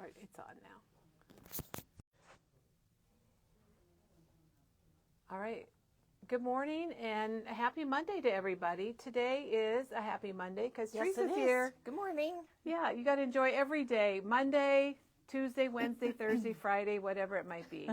All right, it's on now. All right. Good morning and a happy Monday to everybody. Today is a happy Monday because Teresa's here. Good morning. Yeah, you got to enjoy every day. Monday, Tuesday, Wednesday, Thursday, Friday, whatever it might be.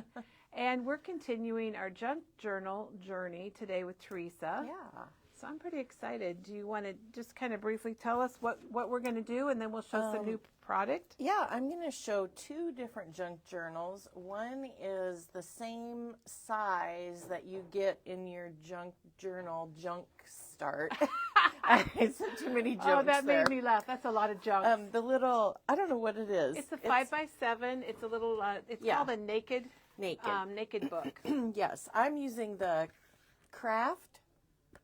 And we're continuing our junk journal journey today with Teresa. Yeah. So I'm pretty excited. Do you want to just kind of briefly tell us what we're going to do, and then we'll show some new product? Yeah, I'm going to show two different junk journals. One is the same size that you get in your junk journal junk start. I said too many jokes. Oh, that made me laugh. That's a lot of junk. The little, I don't know what it is. It's a 5x7. It's a little, it's called a naked book. Yes, I'm using the craft.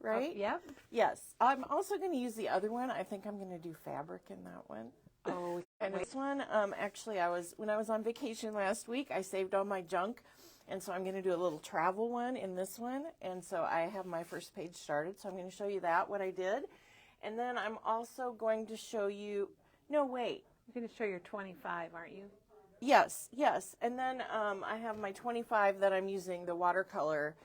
Right? Oh, yep. Yes. I'm also going to use the other one. I think I'm going to do fabric in that one. Oh, and this one, actually, when I was on vacation last week, I saved all my junk. And so I'm going to do a little travel one in this one. And so I have my first page started. So I'm going to show you what I did. And then I'm also going to show you, no, wait. You're going to show your 25, aren't you? Yes, yes. And then I have my 25 that I'm using, the watercolor.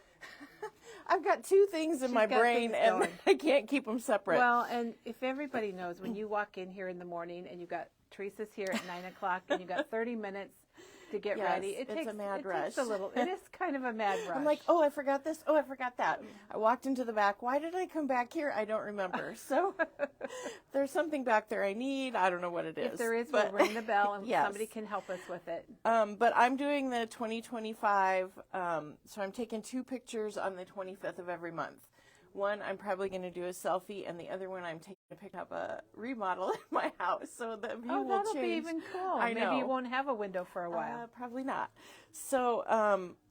I've got two things in my brain, and I can't keep them separate. Well, and if everybody knows, when you walk in here in the morning and you've got Teresa's here at 9 o'clock and you've got 30 minutes to get ready, it takes a mad rush. It is kind of a mad rush. I'm like, oh, I forgot this. Oh, I forgot that. I walked into the back. Why did I come back here? I don't remember. So there's something back there I need. I don't know what it is. If there is, we'll ring the bell and somebody can help us with it. But I'm doing the 2025. So I'm taking two pictures on the 25th of every month. One, I'm probably going to do a selfie, and the other one, I'm taking to pick up a remodel in my house, so the view will that'll change. Be even cool. I know. Maybe you won't have a window for a while. Probably not. So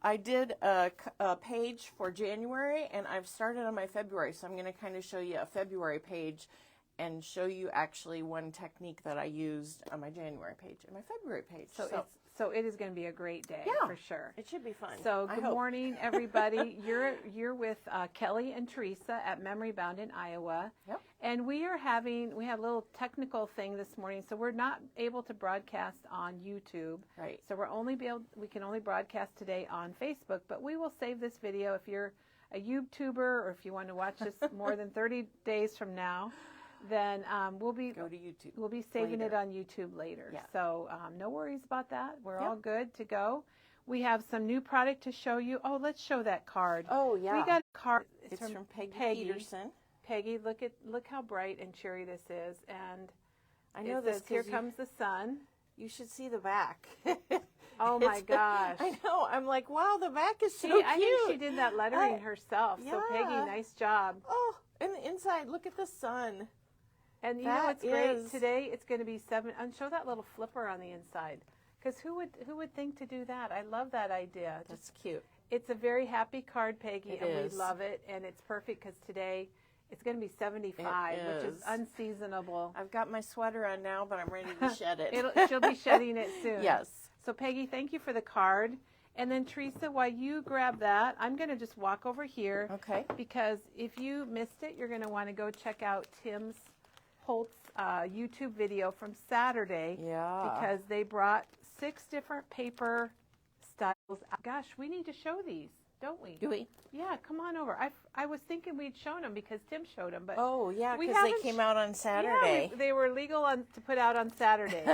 I did a page for January, and I've started on my February, so I'm going to kind of show you a February page and show you actually one technique that I used on my January page and my February page. So it is going to be a great day for sure. It should be fun. So good morning, everybody. You're with Kelly and Teresa at Memory Bound in Iowa. Yep. And we have a little technical thing this morning, so we're not able to broadcast on YouTube. Right. So we can only broadcast today on Facebook, but we will save this video if you're a YouTuber or if you want to watch this more than 30 days from now. Then go to YouTube. We'll be saving it on YouTube later. Yeah. So no worries about that. We're all good to go. We have some new product to show you. Oh, let's show that card. Oh, yeah. We got a card. It's from Peggy Peterson. Peggy, look how bright and cheery this is. And I know this. Here comes the sun. You should see the back. Oh my gosh. I know. I'm like, wow, the back is so cute. I think she did that lettering herself. Yeah. So Peggy, nice job. Oh, and the inside, look at the sun. And you know what's great? Today it's going to be 7. And show that little flipper on the inside. Because who would think to do that? I love that idea. That's cute. It's a very happy card, Peggy, and we love it. And it's perfect because today it's going to be 75, which is unseasonable. I've got my sweater on now, but I'm ready to shed it. She'll be shedding it soon. Yes. So Peggy, thank you for the card. And then Teresa, while you grab that, I'm going to just walk over here. Okay. Because if you missed it, you're going to want to go check out Tim's Holt's YouTube video from Saturday. Yeah. Because they brought 6 different paper styles. Gosh, we need to show these, don't we? Do we? Yeah, come on over. I was thinking we'd shown them because Tim showed them, but oh yeah, because they came out on Saturday. Yeah, they were legal to put out on Saturday.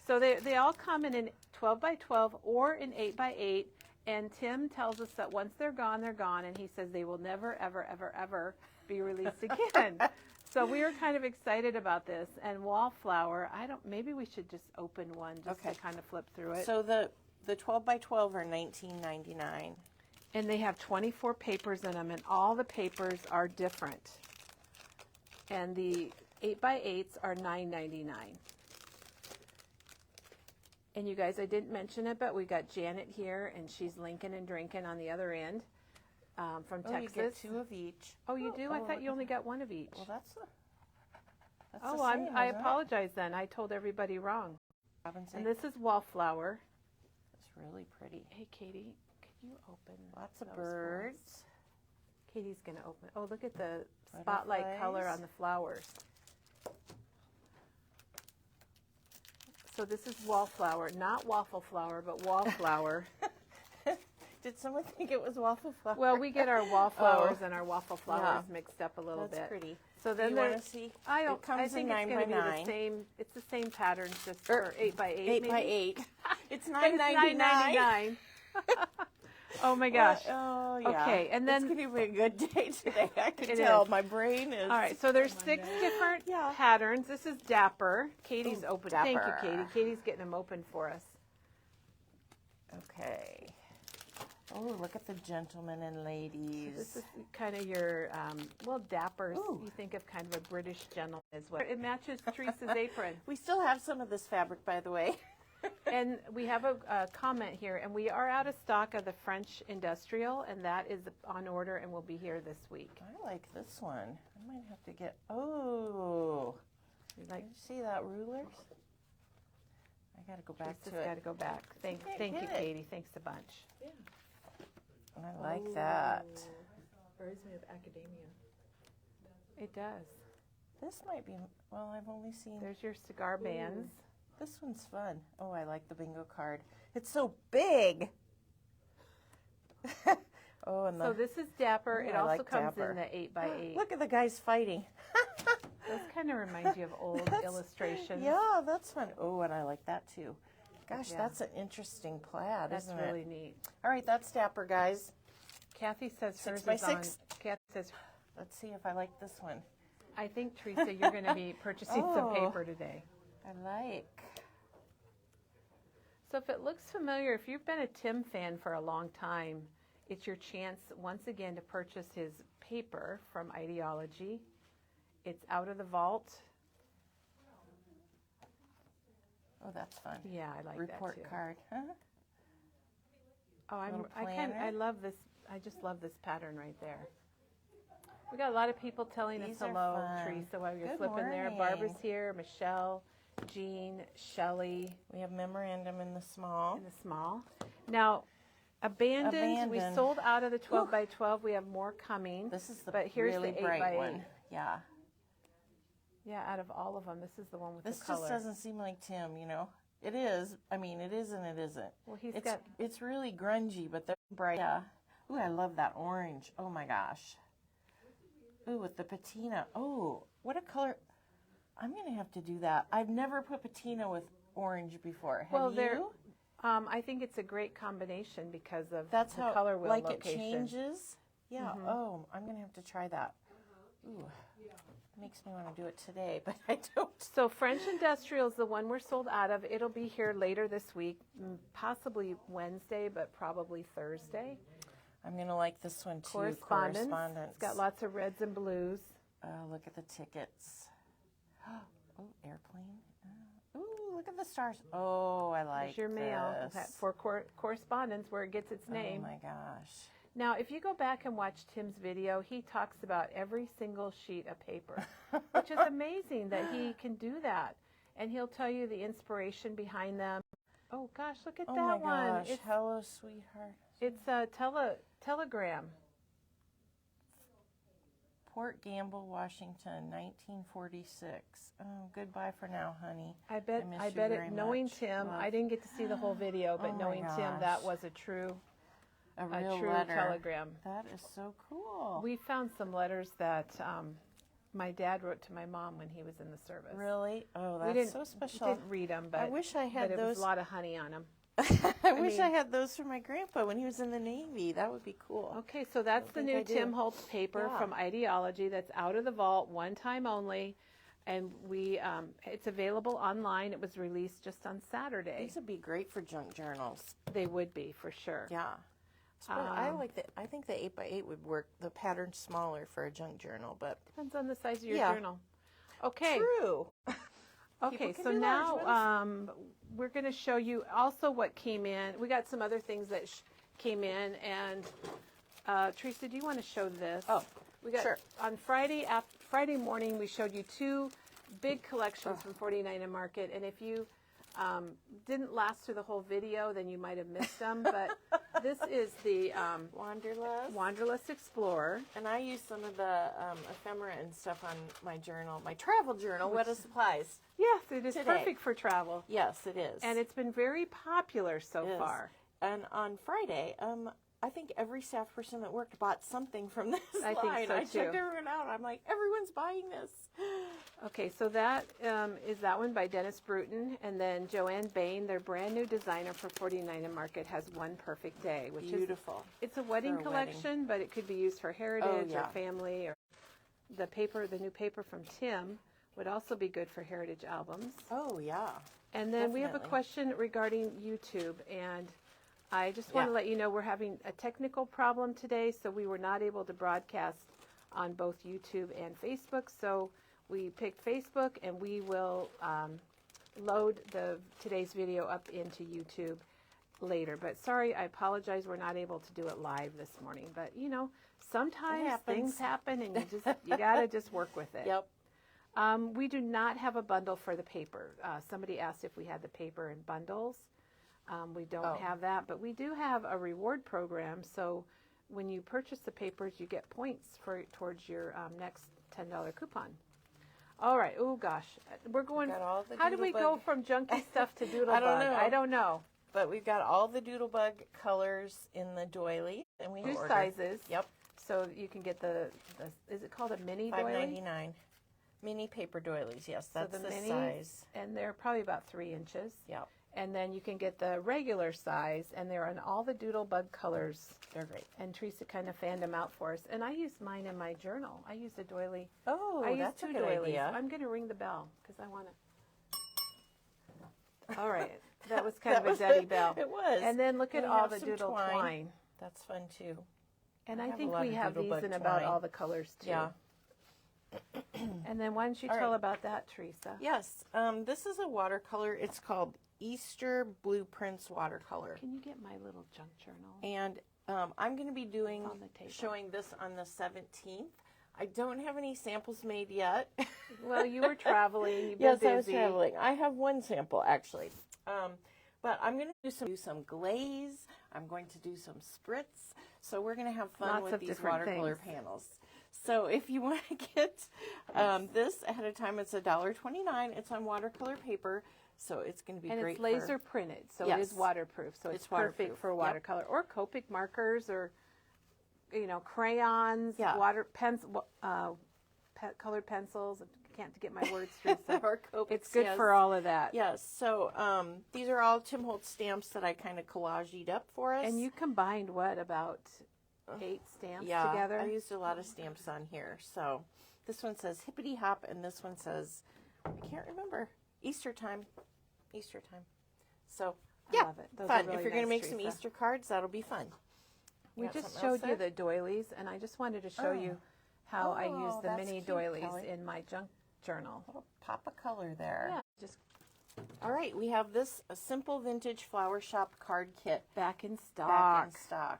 So they all come in an 12x12 or an 8x8. And Tim tells us that once they're gone, and he says they will never, ever, ever, ever be released again. So we were kind of excited about this. And Wallflower, maybe we should just open one just to kind of flip through it. So the 12x12 are $19.99. And they have 24 papers in them, and all the papers are different. And the 8x8s are $9.99. And you guys, I didn't mention it, but we got Janet here, and she's linking and drinking on the other end from Texas. You get 2 of each. Oh, you do? I thought you only got 1 of each. Well, that's the same, I apologize then. I told everybody wrong. And this is Wallflower. It's really pretty. Hey, Katie, could you open lots of birds? Flowers? Katie's going to open. Oh, look at the spotlight color on the flowers. So this is wallflower, not waffle flower, but wallflower. Did someone think it was waffle flower? Well, we get our wallflowers and our waffle flowers Yeah. mixed up a little That's bit. pretty. So then you want to see? I don't. It comes I think in it's 9 going to by be 9. the same. It's the same pattern, just for 8 by 8. 8 by 8. It's It's $9.99. $9.99. Oh my gosh. Oh yeah. Okay, and then it's going to be a good day today. I can It tell. is. My brain is. all right. So there's 6 different Yeah. patterns. This is Dapper. Katie's open. Thank you, Dapper. Katie. Katie's getting them open for us. Okay. Oh, look at the gentlemen and ladies. This is kind of your well, Dappers. Ooh. You think of kind of a British gentleman as well. It matches Teresa's apron. We still have some of this fabric, by the way. And we have a comment here, and we are out of stock of the French Industrial, and that is on order and will be here this week. I like this one. I might have to get. Oh, You like? did you see that rulers? I got to go back Teresa's to it. got to go back. Thank you, get it. Katie. Thanks a bunch. I like that. Reminds me of academia. It does. This might be. Well, I've only seen. There's your cigar bands. This one's fun. Oh, I like the bingo card. It's so big. Oh, and the. So this is Dapper. Ooh, It I also like comes Dapper. in the 8 by 8. Look at the guys fighting. Those kind of remind you of old illustrations. Yeah, that's fun. Oh, and I like that too. Gosh, Yeah. that's an interesting plaid, That's isn't really it? neat. All right, that's Dapper, guys. Kathy says 6 hers by is on. 6. Kathy says, Let's see if I like this one. I think, Teresa, you're going to be purchasing some Oh. paper today. I like. So if it looks familiar, if you've been a Tim fan for a long time, it's your chance once again to purchase his paper from Ideology. It's Out of the Vault. Oh, that's fun. Yeah, I like Report that too. card. Huh? Oh, Little I planner. love this. I just love this pattern right there. We got a lot of people telling These us are hello, fun. Teresa, while you're Good flipping there. morning. Barbara's here, Michelle, Jean, Shelley, We have memorandum in the small. in the small. Now, Abandoned, we Abandoned. sold out of the 12 by 12. We have more coming. This is the But here's really the 8 bright by 8. one. Yeah. Yeah, out of all of them, this is the one with This the color. just doesn't seem like Tim, you know. It is. I mean, it is and it isn't. Well, he's It's got. it's really grungy, but they're bright. Yeah. Ooh, I love that orange. Oh my gosh. Ooh, with the patina. Oh, what a color. I'm gonna have to do that. I've never put patina with orange before. Have Well, they're- you? I think it's a great combination because of That's the how color wheel like location. it changes. Yeah. Oh, I'm gonna have to try that. Ooh, makes me want to do it today, but I don't. So French Industrial is the one we're sold out of. It'll be here later this week, possibly Wednesday, but probably Thursday. I'm gonna like this one too. Correspondence. Correspondence. It's got lots of reds and blues. Oh, look at the tickets. Oh, airplane. Ooh, look at the stars. Oh, I like There's your mail this. for correspondence where it gets its name. Oh my gosh. Now, if you go back and watch Tim's video, he talks about every single sheet of paper, which is amazing that he can do that. And he'll tell you the inspiration behind them. Oh gosh, look at Oh that my one. gosh. It's Hello, sweetheart. it's a telegram. Port Gamble, Washington, 1946. Oh, goodbye for now, honey. I bet miss I you bet it very knowing much. Tim, Love. I didn't get to see the whole video, but Oh my knowing Tim, that gosh. was a true A real true letter. telegram. That is so cool. We found some letters that my dad wrote to my mom when he was in the service. Really? Oh, We that's didn't, so special. didn't read them, but I wish I had but it was those. a lot of honey on them. I wish mean- I had those for my grandpa when he was in the Navy. That would be cool. Okay, so that's the think new I do. Tim Holtz paper Yeah. from Ideology that's out of the vault, one time only, and we it's available online. It was released just on Saturday. These would be great for junk journals. They would be for sure. Yeah. I like that. I think the 8x8 would work. The pattern's smaller for a junk journal, but Depends on the size of your Yeah. journal. Okay. true. Okay, People can so do now large we're going to show you also what came in. We got some other things that came in, and Teresa, do you want to show this? Oh, we got sure. on Friday morning. We showed you two big collections from 49 and Market, and if you Didn't last through the whole video, then you might have missed them. But this is the Wanderlust Explorer. And I use some of the ephemera and stuff on my journal, my travel journal, What a Supplies. Yes, it is Today. perfect for travel. Yes, it is. And it's been very popular so far. And on Friday, I think every staff person that worked bought something from this line. Think so, I too. checked everyone out. I'm like, everyone's buying this. Okay, so that is that one by Dennis Bruton. And then Joanne Bain, their brand new designer for 49 and Market, has One Perfect Day, which Beautiful. It's a wedding For a collection, but it could be used for heritage yeah. or family. Or the new paper from Tim would also be good for heritage albums. Oh, yeah. And then we have a Definitely. question regarding YouTube, and I just want to Yeah. let you know we're having a technical problem today, so we were not able to broadcast on both YouTube and Facebook. So we picked Facebook, and we will load today's video up into YouTube later. But sorry, I apologize, we're not able to do it live this morning. But sometimes things happen, and you gotta just work with it. Yep. We do not have a bundle for the paper. Somebody asked if we had the paper in bundles. We don't have that, but we do have a reward program. So when you purchase the papers, you get points towards your next $10 coupon. All right. Oh gosh, we're going. How do we go from junky stuff to Doodlebug? I don't know. But we've got all the Doodlebug colors in the doily, and we have Two ordered. sizes. Yep. So you can get the is it called a mini doily? $5.99. Mini paper doilies. Yes, that's the the minis, size. and they're probably about 3 inches. Yep. And then you can get the regular size, and they're in all the Doodlebug colors. They're great. And Teresa kind of fanned them out for us. And I used mine in my journal. I used a doily. Oh, I that's used a two good doilies. idea. I'm going to ring the bell because I want to. All right. That was kind of a Daddy bell. It was. And then look at We all have the some doodle twine. That's fun too. And I I have a think lot we of have these Doodlebug in about twine. all the colors too. Yeah. And then why don't you All tell right. about that, Teresa? Yes. This is a watercolor. It's called Easter Blueprints Watercolor. Can you get my little junk journal? And I'm going to be doing on the table. showing this on the 17th. I don't have any samples made yet. Well, you were traveling. You've been Yes, busy. I was traveling. I have one sample actually. But I'm going to do some glaze. I'm going to do some spritz. So we're going to have fun Lots with of these different watercolor things. panels. So if you want to get this ahead of time, it's $1.29. It's on watercolor paper. So it's going to be And great it's laser printed, so it is Yes. waterproof. So it's perfect waterproof. for Yep. watercolor or Copic markers or, crayons, Yeah. water pencil, colored pencils. I can't get my words through. So Or Copics, it's good yes. for all of that. Yes, so these are all Tim Holtz stamps that I kind of collaged up for us. And you combined about 8 stamps yeah, together? I used a lot of stamps on here. So this one says hippity hop, and this one says, I can't remember, Easter time. Easter time. So I yeah, love it. Those are fun. really If you're going to nice, make some Teresa. Easter cards, that'll be fun. We got just something else showed you there? the doilies, and I just wanted to show you how I Oh, use the that's mini cute, doilies Kelly. in my junk journal. Little pop of color there. Yeah, just All right, we have this a simple vintage flower shop card kit. back in stock. Back in stock.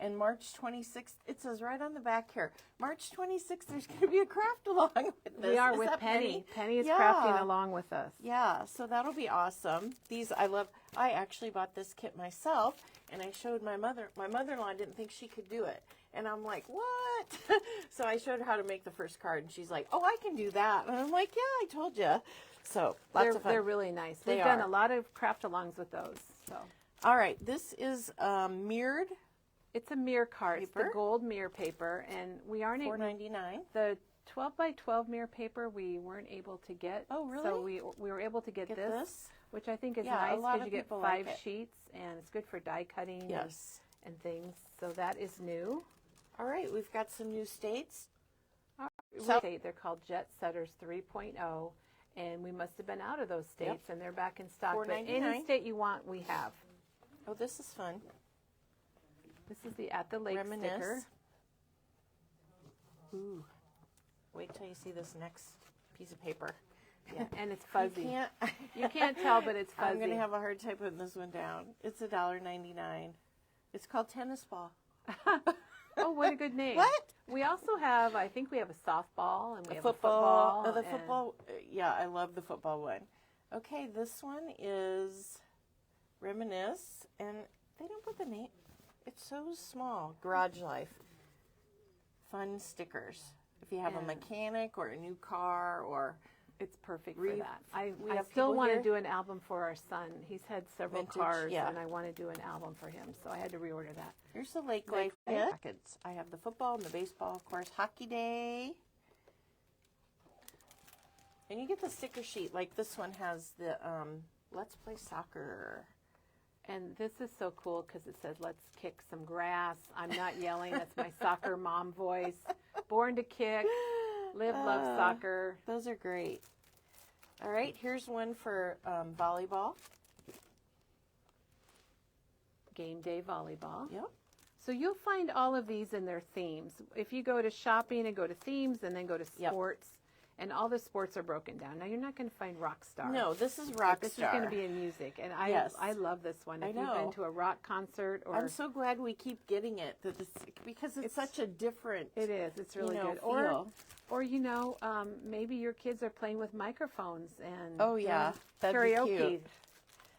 And March 26th, it says right on the back here, March 26th, there's going to be a craft along with this. We are Is with that Penny. Penny is Yeah. crafting along with us. Yeah, so that'll be awesome. These I love. I actually bought this kit myself, and I showed my mother. My mother-in-law didn't think she could do it. And I'm like, what? So I showed her how to make the first card, and she's like, oh, I can do that. And I'm like, yeah, I told you. So lots of fun. They're really nice. They We've done are. a lot of craft alongs with those. So All right, this is mirrored, it's a mirror card. It's the Paper. gold mirror paper, and we aren't able, $4.99. the 12 by 12 mirror paper we weren't able to get. Oh, really? So we were able to get, Get this, this? which I think is Yeah, a nice lot because of you get people 5 like it. sheets, and it's good for die cutting Yes. and things. So that is new. All right, we've got some new states. They're called Jet Setters 3.0, and we must have been out of those states, and they're back in stock. But any $4.99. state you want, we have. Oh, this is fun. This is the At the Lake Reminisce. sticker. Ooh. Wait till you see this next piece of paper. Yeah, and it's fuzzy. You You can't tell, but it's fuzzy. I'm going to have a hard time putting this one down. It's $1.99. It's called Tennis Ball. Oh, what a good name. What? We also have, I think we have a softball, and we A have football. a football. The and- football. Yeah, I love the football one. Okay, this one is Reminisce, and they don't put the name. It's so small. Garage Life. Fun stickers. If you have a And- mechanic or a new car or It's perfect for Re- that. I have still people want to here? do an album for our son. He's had several Vintage, cars, yeah. and I want to do an album for him, so I had to reorder that. Here's the Lake Lake Life Life. packets. I have the football and the baseball, of course, hockey day. And you get the sticker sheet. Like this one has the Let's Play Soccer. And this is so cool because it says, let's kick some grass. I'm not yelling. That's my soccer mom voice. Born to kick. Live, love soccer. Those are great. All right, here's one for volleyball. Game day volleyball. Yep. So you'll find all of these in their themes. If you go to shopping and go to themes and then go to sports, and all the sports are broken down. Now, you're not going to find rock star. No, this is But Rockstar. this is going to be in music. And Yes. I love this one. I If you've know. been to a rock concert or... I'm so glad we keep getting it because it's such a different It is. It's really good. feel. Or maybe your kids are playing with microphones and Oh, yeah. doing That'd be karaoke. cute.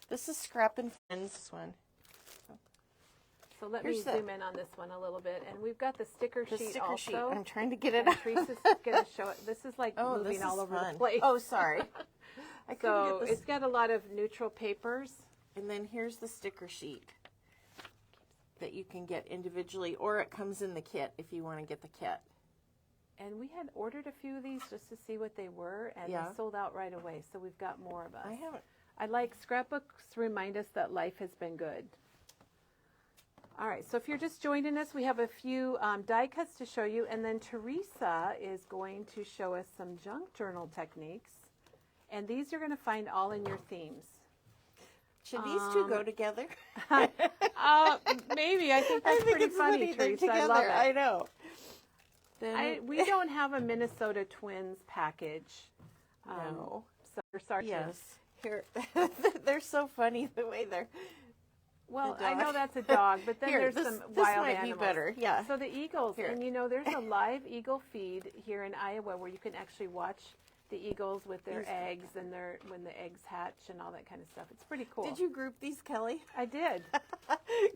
This is Scrap and Friends, this one. So let me Here's the- zoom in on this one a little bit. And we've got the sticker The sheet sticker also. sheet. I'm trying to get it And out. Teresa's going to show it. This is like Oh, moving this all is over fun. the place. Oh, sorry. I couldn't So get this. it's got a lot of neutral papers. And then here's the sticker sheet that you can get individually, or it comes in the kit if you want to get the kit. And we had ordered a few of these just to see what they were, and Yeah. they sold out right away. So we've got more of us. I haven't. I like scrapbooks remind us that life has been good. All right, so if you're just joining us, we have a few die cuts to show you, and then Teresa is going to show us some junk journal techniques. And these you're going to find all in your themes. Should these two go together? Maybe. I think that's pretty it's funny, They're Teresa. I together. love it. I know. Then We don't have a Minnesota Twins package. no. So we're sorry. Yes. Here, they're so funny the way they're. Well, The I know dog. that's a dog, but then Here, there's this- some this wild might be animals. better, yeah. So the eagles, Here. and there's a live eagle feed here in Iowa where you can actually watch the eagles with their eggs and when the eggs hatch and all that kind of stuff. It's pretty cool. Did you group these, Kelly? I did.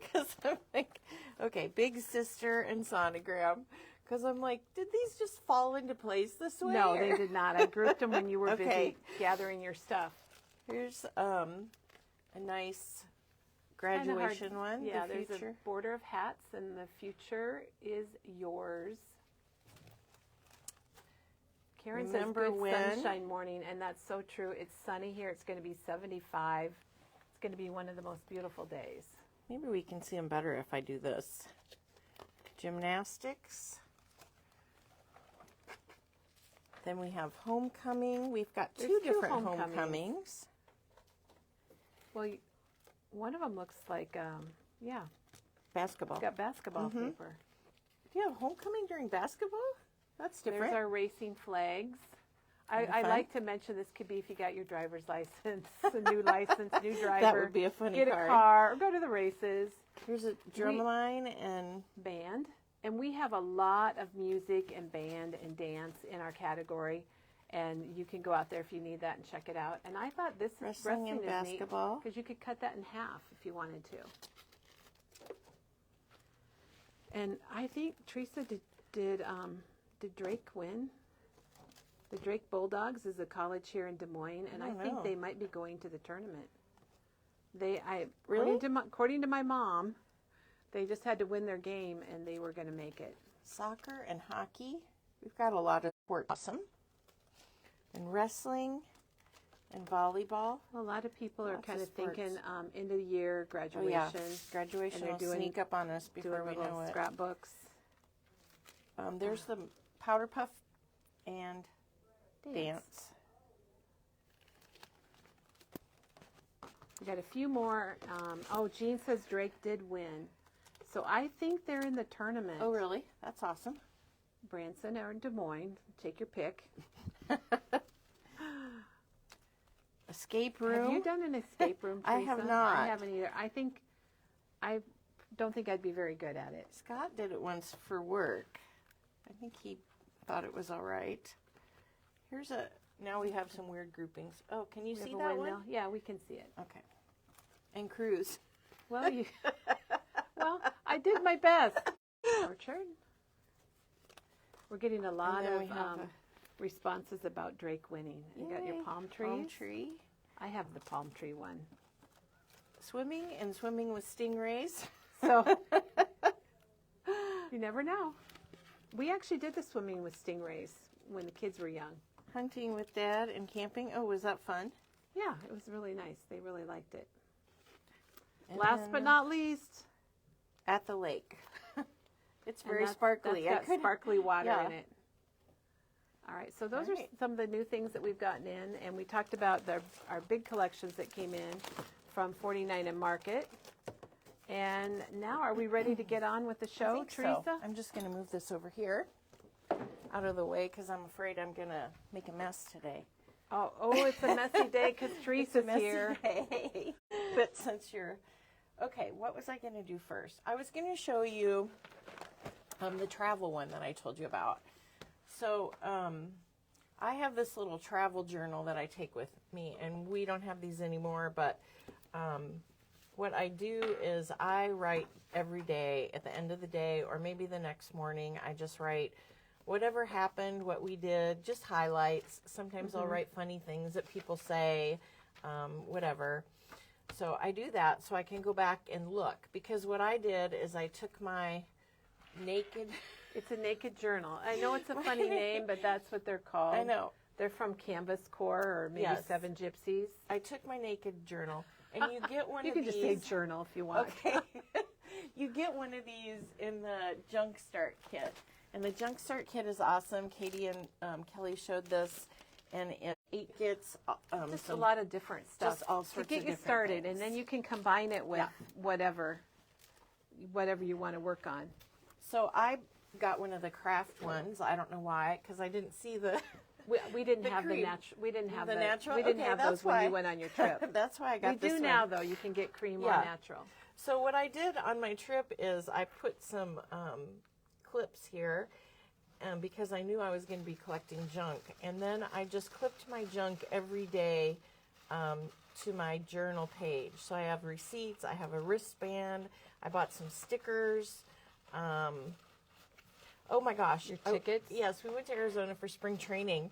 Because I'm like, okay, Big Sister and Sonogram. Because I'm like, did these just fall into place this way? No, or- they did not. I grouped them when you were Okay. busy gathering your stuff. Here's a nice graduation one. Yeah, the there's future. a border of hats, and the future is yours. Karen Remember says, good when? sunshine morning, and that's so true. It's sunny here. It's going to be 75. It's going to be one of the most beautiful days. Maybe we can see them better if I do this. Gymnastics. Then we have homecoming. We've got There's two two different homecomings. homecomings. Well, one of them looks like, Basketball. it's got basketball paper. Do you have homecoming during basketball? That's different. There's our racing flags. I fun. like to mention this could be if you got your driver's license, a new license, new driver. That would be a funny Get card. a car or go to the races. Here's a drum line and Band. And we have a lot of music and band and dance in our category. And you can go out there if you need that and check it out. And I thought this wrestling and is basketball. because you could cut that in half if you wanted to. And I think Teresa did Drake win? The Drake Bulldogs is a college here in Des Moines, and I don't think know. they might be going to the tournament. Really? According to my mom, they just had to win their game, and they were going to make it. soccer and hockey. We've got a lot of sport. Awesome. And wrestling and volleyball. A lot of people are Lots kind of of thinking sports. end of the year Oh graduation, yeah, graduation and will they're sneak up on us before doing we little know it. scrapbooks. There's the powder puff and dance. We got a few more. Jean says Drake did win, so I think they're in the tournament. Oh really? That's awesome. Branson or Des Moines, take your pick. Escape room. Have you done an escape room, I Teresa? have not. I haven't either. I don't think I'd be very good at it. Scott did it once for work. I think he thought it was all right. Here's a Now we have some weird groupings. Oh, can you We see have a that windmill. one? Yeah, we can see it. Okay. And cruise. Well, well, I did my best. Orchard. We're getting a lot then of we have responses about Drake winning. You got your Yay. palm trees. Palm tree. I have the palm tree one. Swimming and swimming with stingrays. So you never know. We actually did the swimming with stingrays when the kids were young. Hunting with Dad and camping. Oh, was that fun? Yeah, it was really nice. They really liked it. And Last then but not least, at the lake. It's and very that's- sparkly. That's got sparkly water yeah. in it. All right, so those All are right. some of the new things that we've gotten in, and we talked about our big collections that came in from 49 and Market. And now, are we ready to get on with the I show, think Teresa? so. I'm just going to move this over here out of the way because I'm afraid I'm going to make a mess today. Oh, it's a messy day because Teresa's here. Day. But since you're... Okay, what was I going to do first? I was going to show you the travel one that I told you about. So I have this little travel journal that I take with me, and we don't have these anymore, but what I do is I write every day at the end of the day, or maybe the next morning. I just write whatever happened, what we did, just highlights. Sometimes I'll write funny things that people say, whatever. So I do that so I can go back and look, because what I did is I took my naked... It's a naked journal. I know it's a funny name, but that's what they're called. I know. They're from Canvas Corps or maybe Yes. Seven Gypsies. I took my naked journal, and you get one You of can these... just say journal if you want. Okay. You get one of these in the Junk Start kit. And the Junk Start kit is awesome. Katie and Kelly showed this, and it gets Just a lot of different stuff just all to sorts get of you different started, things. and then you can combine it with Yeah. whatever you want to work on. So I got one of the craft ones. I don't know why, because I didn't see the... We didn't The have the cream. natural. We didn't have The natural? We didn't Okay, have that's those when why. you went on your trip. That's why I got We this do one. now, though. You can get cream or Yeah. natural. So what I did on my trip is I put some clips here because I knew I was going to be collecting junk. And then I just clipped my junk every day to my journal page. So I have receipts. I have a wristband. I bought some stickers. Oh my gosh. Your tickets? Yes, we went to Arizona for spring training.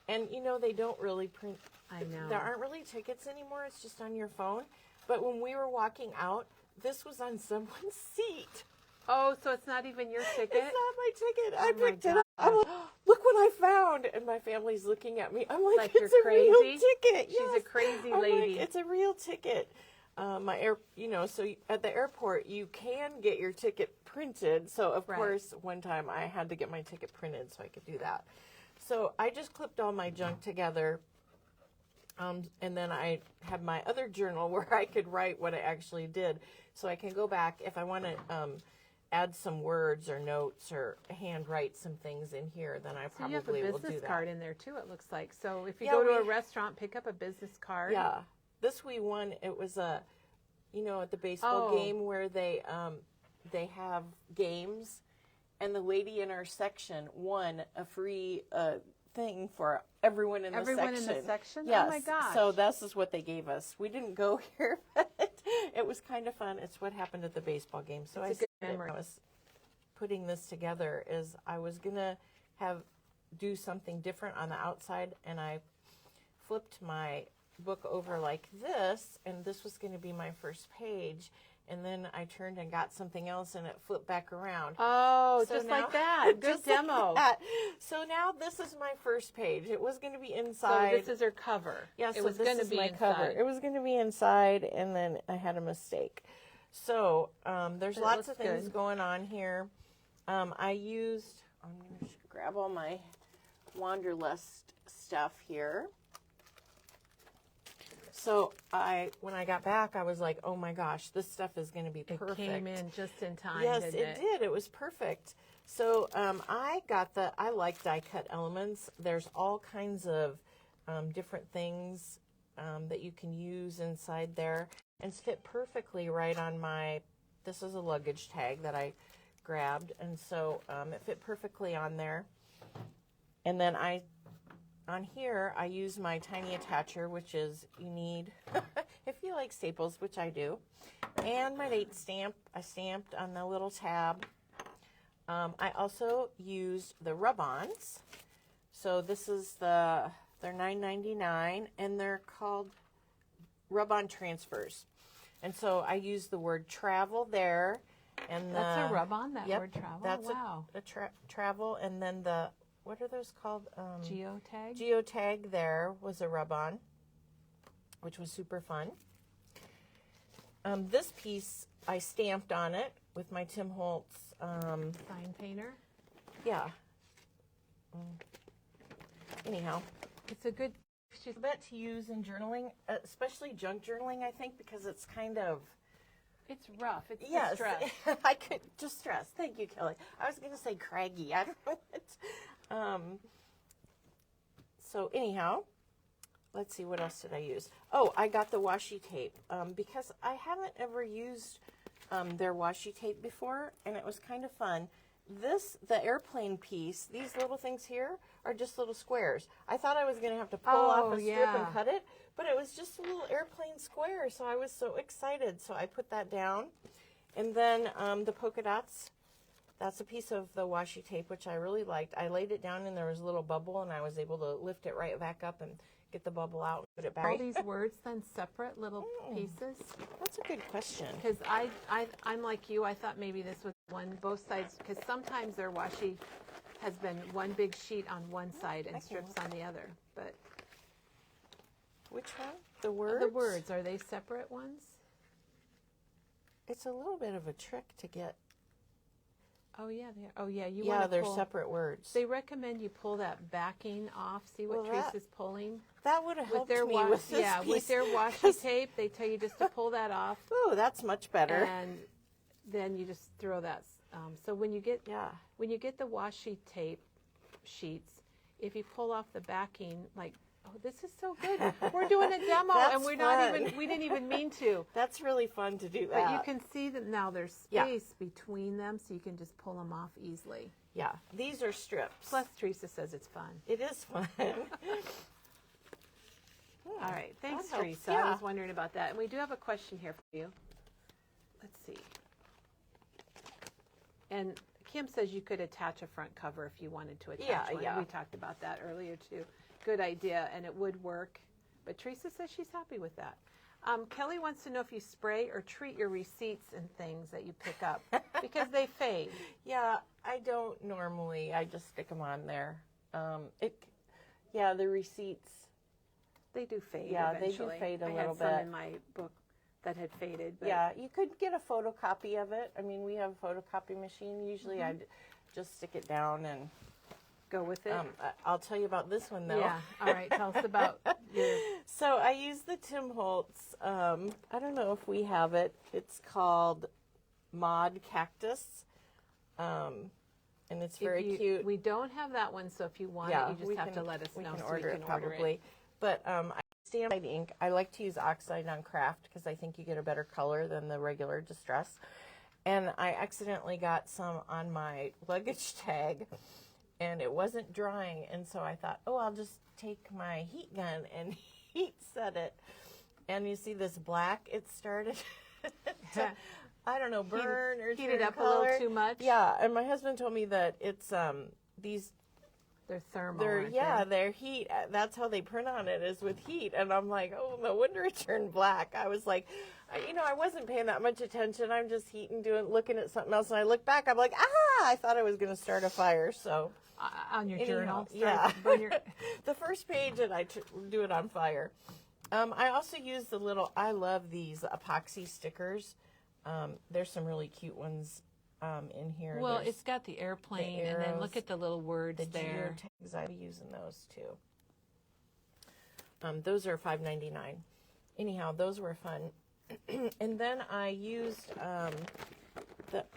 And you know, they don't really print. I know. There aren't really tickets anymore. It's just on your phone. But when we were walking out, this was on someone's seat. Oh, so it's not even your ticket? It's not my ticket. I Oh my picked it up. I'm like, look what I found. And my family's looking at me. I'm like, Like it's you're a real crazy? ticket. She's a Yes. crazy I'm lady. like, it's a real ticket. So at the airport, you can get your ticket printed. So, of Right. course, one time I had to get my ticket printed so I could do that. So I just clipped all my junk together. And then I have my other journal where I could write what I actually did. So I can go back if I want to add some words or notes or handwrite some things in here, then I So you have a probably will do business that. card in there too, it looks like. So if you Yeah, go to a we- restaurant, pick up a business card. Yeah. This we won, it was at the baseball Oh. game where they have games, and the lady in our section won a free thing for everyone in the section. Everyone in the section? Yes. Oh my gosh. So this is what they gave us. We didn't go here, but it was kind of fun. It's what happened at the baseball game. So It's a I good said memory. when I was putting this together is I was gonna do something different on the outside, and I flipped my book over like this, and this was going to be my first page, and then I turned and got something else, and it flipped back around. Oh, So just now- like that. Good just like demo. that. So now this is my first page. It was going to be So inside. this is her cover. Yeah, it so was this going to is be my inside. cover. It was going to be inside, and then I had a mistake. So there's It lots looks of things good. going on here. I'm going to grab all my Wanderlust stuff here. So when I got back, I was like, oh my gosh, this stuff is going to be It perfect. came in just in time, Yes, didn't it did. It was perfect. So I like die cut elements. There's all kinds of different things that you can use inside there, and fit perfectly right on this is a luggage tag that I grabbed, and so it fit perfectly on there. And then I on here, I use my tiny attacher, which is, you need, if you like staples, which I do, and my date stamp. I stamped on the little tab. I also used the rub-ons. So this is they're $9.99, and they're called rub-on transfers. And so I use the word travel there. And That's a rub-on, that yep, word travel? That's wow. a travel, and then what are those called? Geotag? Geotag there was a rub-on, which was super fun. This piece, I stamped on it with my Tim Holtz. Sign painter? Yeah. Anyhow. It's a good... She's a bit to use in journaling, especially junk journaling, I think, because it's kind of... It's rough. It's yes, stress. I could just stress. Thank you, Kelly. I was going to say craggy. I don't know what. So anyhow, let's see, what else did I use? Oh, I got the washi tape because I haven't ever used their washi tape before, and it was kind of fun. The airplane piece, these little things here are just little squares. I thought I was going to have to pull off a strip and cut it, but it was just a little airplane square, so I was so excited. So I put that down. And then the polka dots, that's a piece of the washi tape, which I really liked. I laid it down, and there was a little bubble, and I was able to lift it right back up and get the bubble out and put it back. All these words then separate little pieces? That's a good question. Because I'm like you. I thought maybe this was both sides, because sometimes their washi has been one big sheet on one side and strips on the other. But which one? The words? the words, are they separate ones? It's a little bit of a trick to get. Oh yeah, they are. Oh yeah, they're separate words. They recommend you pull that backing off. See what Teresa's pulling? That would have helped me with this piece. With their washi tape, they tell you just to pull that off. Oh, that's much better. And then you just throw that. So when you get the washi tape sheets, if you pull off the backing, like, oh, this is so good. We're doing a demo, and we didn't even mean to. That's really fun to do that. But you can see that now there's space between them, so you can just pull them off easily. Yeah, these are strips. Plus, Teresa says it's fun. It is fun. All right, thanks, that helps. Teresa. Yeah. I was wondering about that. And we do have a question here for you. Let's see. And Kim says you could attach a front cover if you wanted to attach one. Yeah. We talked about that earlier, too. Good idea, and it would work. But Teresa says she's happy with that. Kelly wants to know if you spray or treat your receipts and things that you pick up, because they fade. Yeah, I don't normally. I just stick them on there. The receipts. They do fade they eventually. do fade a I little had some bit. in my book that had faded. But Yeah, you could get a photocopy of it. I mean, we have a photocopy machine. Usually I'd just stick it down and go with it. I'll tell you about this one, though. Yeah, all right, tell us about your... So I use the Tim Holtz, I don't know if we have it. It's called Mod Cactus, and it's very cute. We don't have that one, so if you want it, you just have to let us know. We can so order we it can probably. order it. But I stamp ink. I like to use oxide on craft because I think you get a better color than the regular distress. And I accidentally got some on my luggage tag, and it wasn't drying. And so I thought, oh, I'll just take my heat gun and heat set it. And you see this black, it started to, I don't know, burn or heated up color. a little too much. Yeah, and my husband told me that it's they're thermal. They're heat. That's how they print on it, is with heat. And I'm like, oh, no wonder it turned black. I was like, I wasn't paying that much attention. I'm just looking at something else. And I look back, I'm like, I thought I was going to start a fire. So on your journal, the first page, and I do it on fire. I also use I love these epoxy stickers. There's some really cute ones in here. Well, it's got the airplane, and then look at the little words there. Geotags, I'm using those too. Those are $5.99. Anyhow, those were fun. And then I used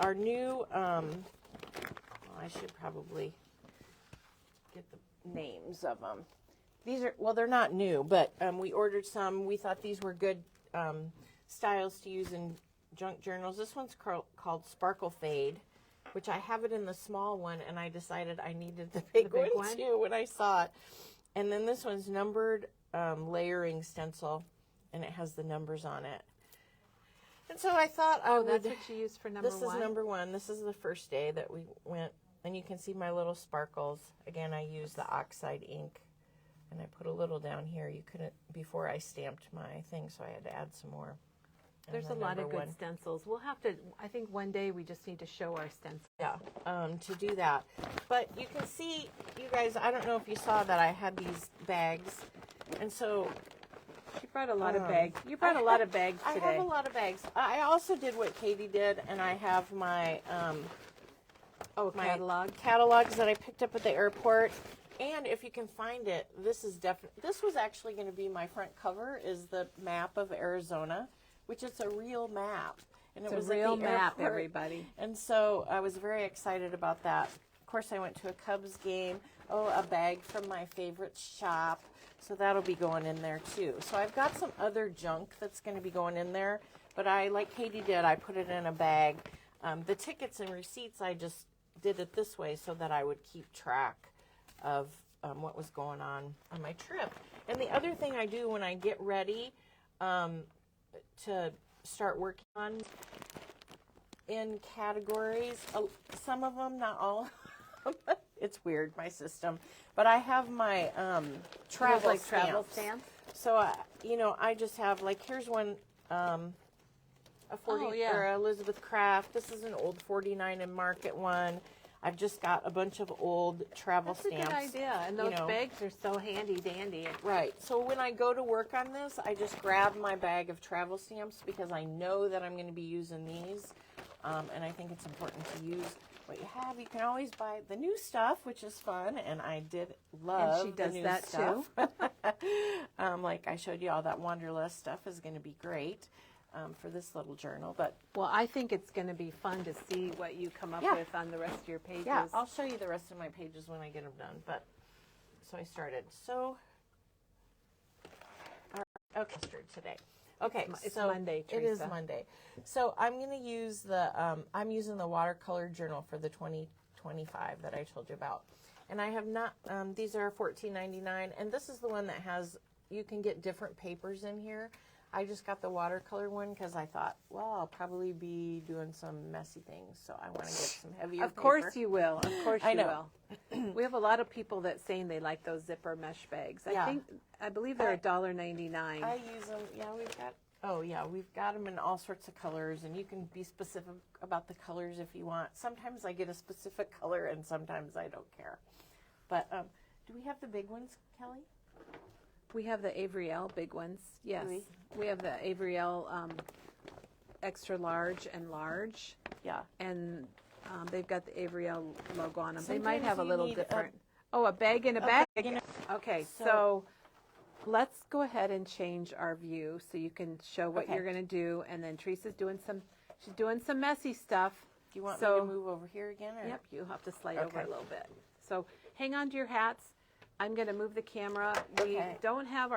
our new. I should probably get the names of them. These are, they're not new, but we ordered some. We thought these were good styles to use in junk journals. This one's called Sparkle Fade, which I have it in the small one, and I decided I needed the big one too when I saw it. And then this one's numbered layering stencil, and it has the numbers on it. And so I thought I would. That's what you use for number This one? is number one. This is the first day that we went, and you can see my little sparkles. Again, I used the oxide ink, and I put a little down here. You couldn't, before I stamped my thing, so I had to add some more. And There's a then lot of number good one. stencils. We'll have to, I think one day we just need to show our stencils. Yeah, to do that. But you can see, you guys, I don't know if you saw that I had these bags. And so She brought a lot of bags. You brought a lot of bags today. I have a lot of bags. I also did what Katie did, and I have my my catalogs that I picked up at the airport. And if you can find it, this is definitely, this was actually going to be my front cover, is the map of Arizona, which is a real map. And It's it was a real at the map, airport. everybody. And so I was very excited about that. Of course, I went to a Cubs game. Oh, a bag from my favorite shop. So that'll be going in there too. So I've got some other junk that's going to be going in there. But I, like Katie did, I put it in a bag. The tickets and receipts, I just did it this way so that I would keep track of what was going on my trip. And the other thing I do when I get ready to start working on in categories, some of them, not all of them. It's weird, my system. But I have my travel like stamps. travel stamps? So, I just have, like, here's one, a 40, or Elizabeth Craft. This is an old 49 and Market one. I've just got a bunch of old travel stamps. That's a good idea. And those bags are so handy dandy. Right. So when I go to work on this, I just grab my bag of travel stamps because I know that I'm going to be using these. And I think it's important to use what you have. You can always buy the new stuff, which is fun. And I did love And she does the new that stuff. Like I showed you, all that Wanderlust stuff is going to be great for this little journal. But Well, I think it's going to be fun to see what you come up with on the rest of your pages. yeah, I'll show you the rest of my pages when I get them done. But so I started. So okay, today. Okay, It's so Monday, It is Teresa. Monday. So I'm going to use the I'm using the watercolor journal for the 2025 that I told you about. And I have not these are $14.99, and this is the one that has, you can get different papers in here. I just got the watercolor one because I thought, well, I'll probably be doing some messy things, so I want to get some heavier Of paper. course you will. Of course I you know. will. We have a lot of people that saying they like those zipper mesh bags. Yeah. I believe they're $1.99. I use them. Yeah, we've got them in all sorts of colors, and you can be specific about the colors if you want. Sometimes I get a specific color, and sometimes I don't care. But do we have the big ones, Kelly? We have the Avery L big ones. Yes. Do We have the Avery L extra large and large. Yeah. And they've got the Avery L logo on them. They Sometimes might have a you little need different. A bag in a bag. bag. Okay, So- so let's go ahead and change our view so you can show what Okay. you're going to do. And then Teresa's doing some messy stuff. Do you want So- me to move over here again? Or? Yep, you'll have to slide over Okay. a little bit. So hang on to your hats. I'm going to move the camera. We Okay. don't have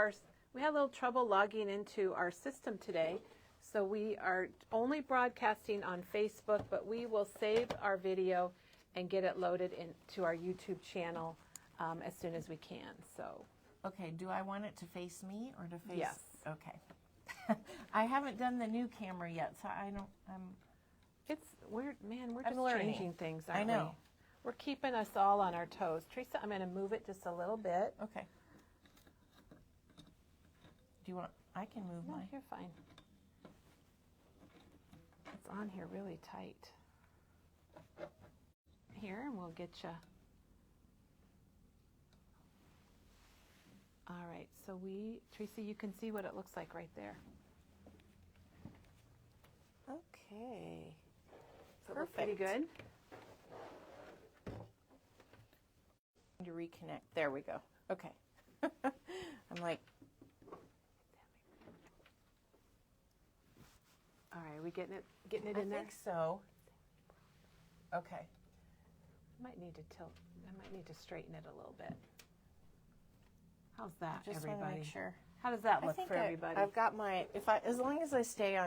we had a little trouble logging into our system today. So we are only broadcasting on Facebook, but we will save our video and get it loaded into our YouTube channel as soon as we can. So Okay, do I want it to face me or to face? Yes. Okay. I haven't done the new camera yet, so we're I'm just learning. changing things, I aren't know. we? We're keeping us all on our toes. Teresa, I'm going to move it just a little bit. Okay. Do you want, I can move No, mine. you're fine. It's on here really tight. Here, and we'll get you. All right, so Teresa, you can see what it looks like right there. Okay. So it looks pretty good. To reconnect. There we go. Okay. I'm like, All right, are we getting it I in there? think so. Okay. I might need to straighten it a little bit. How's that, Just everybody? want to make sure. How does that I look think for everybody? I've got my, as long as I stay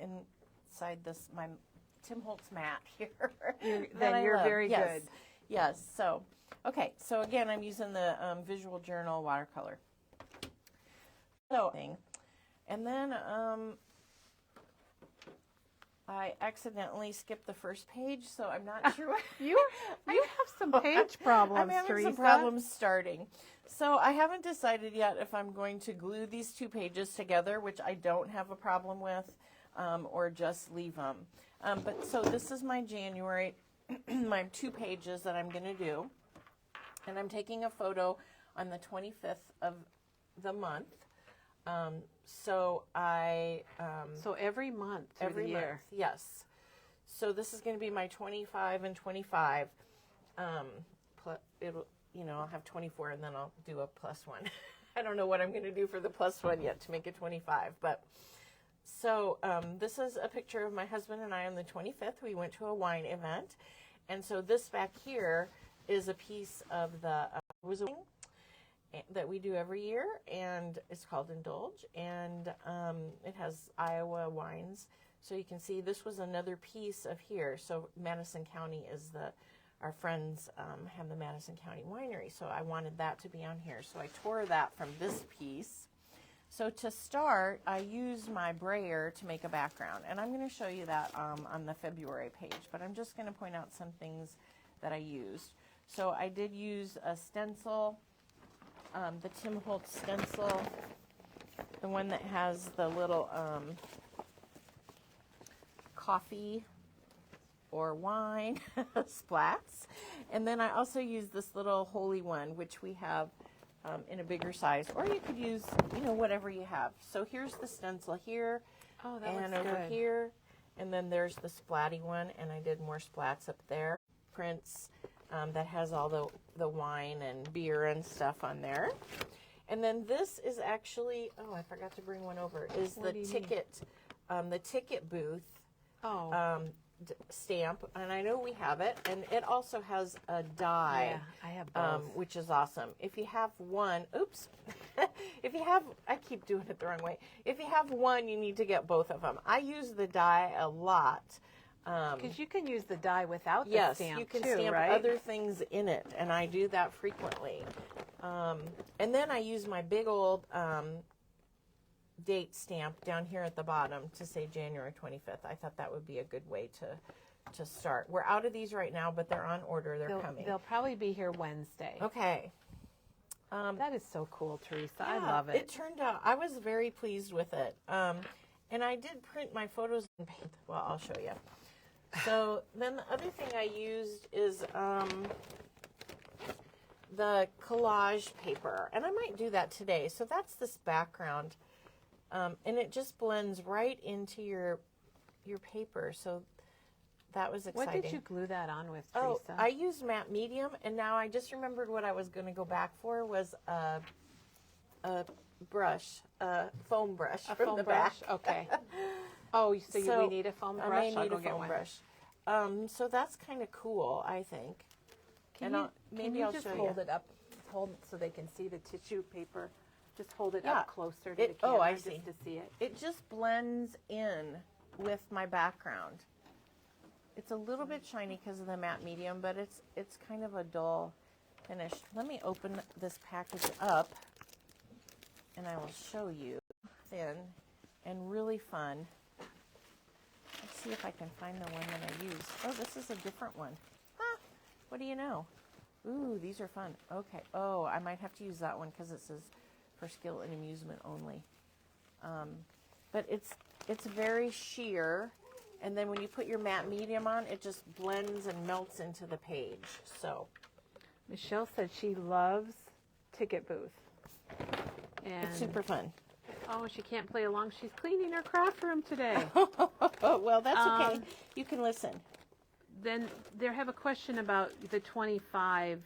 inside this, my Tim Holtz mat here. Then you're very yes. good. Yes. So, Okay, so again, I'm using the Visual Journal watercolor. And then I accidentally skipped the first page, so I'm not sure what... You have some page problems, I'm having Teresa. some problems starting. So I haven't decided yet if I'm going to glue these two pages together, which I don't have a problem with, or just leave them. But so this is my January, my 2 pages that I'm going to do. And I'm taking a photo on the 25th of the month. So every month through every the year. month, yes. So this is going to be my 25 and 25. It'll, I'll have 24 and then I'll do a +1. I don't know what I'm going to do for the +1 yet to make it 25. But so this is a picture of my husband and I on the 25th. We went to a wine event, and so this back here is a piece of the that we do every year, and it's called Indulge, and it has Iowa wines. So you can see this was another piece of here. So Madison County is our friends have the Madison County Winery, so I wanted that to be on here. So I tore that from this piece. So to start, I used my brayer to make a background, and I'm going to show you that on the February page, but I'm just going to point out some things that I used. So I did use a stencil, the Tim Holtz stencil, the one that has the little coffee or wine splats. And then I also used this little holy one, which we have in a bigger size, or you could use, whatever you have. So here's the stencil here, and over here, and then there's the splatty one, and I did more splats up there. Prints that has all the wine and beer and stuff on there. And then this is actually, I forgot to bring one over, is the ticket booth stamp, and I know we have it, and it also has a die. Yeah, I have both. Which is awesome. If you have one, I keep doing it the wrong way. If you have one, you need to get both of them. I use the die a lot. Because you can use the die without the yes, stamp, you can too, stamp right? other things in it, and I do that frequently. And then I use my big old date stamp down here at the bottom to say January 25th. I thought that would be a good way to start. We're out of these right now, but they're on order. They're coming. They'll probably be here Wednesday. Okay. That is so cool, Teresa. Yeah, I love it. It turned out, I was very pleased with it. And I did print my photos in paint. Well, I'll show you. So then the other thing I used is the collage paper, and I might do that today. So that's this background, and it just blends right into your paper. So that was exciting. What did you glue that on with, Teresa? Oh, I used matte medium, and now I just remembered what I was going to go back for was a brush, a foam brush from the back. Okay. Oh, so we need a foam brush? I may need I'll a go get foam one. brush. So that's kind of cool, I think. Can you just hold it up, so they can see the tissue paper? Just hold it up closer to the camera I just see. to see it. It just blends in with my background. It's a little bit shiny because of the matte medium, but it's kind of a dull finish. Let me open this package up, and I will show you. Thin and really fun. Let's see if I can find the one that I used. Oh, this is a different one. Huh, what do you know? Ooh, these are fun. Okay. Oh, I might have to use that one because it says for skill and amusement only. But it's very sheer, and then when you put your matte medium on, it just blends and melts into the page. So Michelle said she loves Ticket Booth. And it's super fun. oh, she can't play along. She's cleaning her craft room today. Well, that's okay. You can listen. Then they have a question about the 25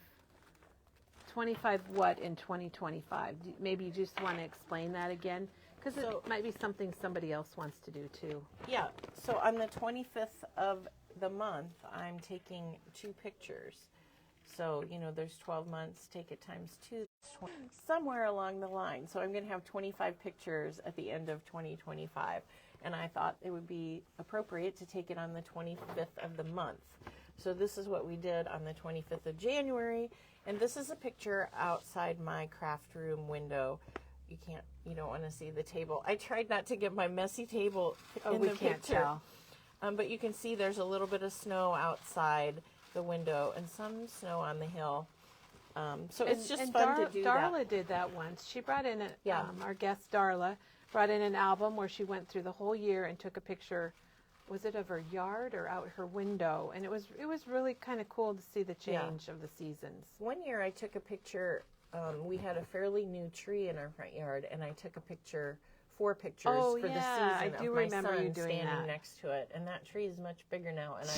what in 2025? Maybe you just want to explain that again? Because it might be something somebody else wants to do too. Yeah, so on the 25th of the month, I'm taking 2 pictures. So, there's 12 months, take it times 2, somewhere along the line. So I'm going to have 25 pictures at the end of 2025. And I thought it would be appropriate to take it on the 25th of the month. So this is what we did on the 25th of January. And this is a picture outside my craft room window. You don't want to see the table. I tried not to get my messy table in the can't picture. tell. But you can see there's a little bit of snow outside the window and some snow on the hill. So it's just fun to do that. Darla did that once. She brought in Yeah. our guest Darla brought in an album where she went through the whole year and took a picture. Was it of her yard or out her window? And it was really kind of cool to see the change of the seasons. One year I took a picture. We had a fairly new tree in our front yard, and I took 4 pictures for the season I do of my remember son you doing standing that. next to it. And that tree is much bigger now, and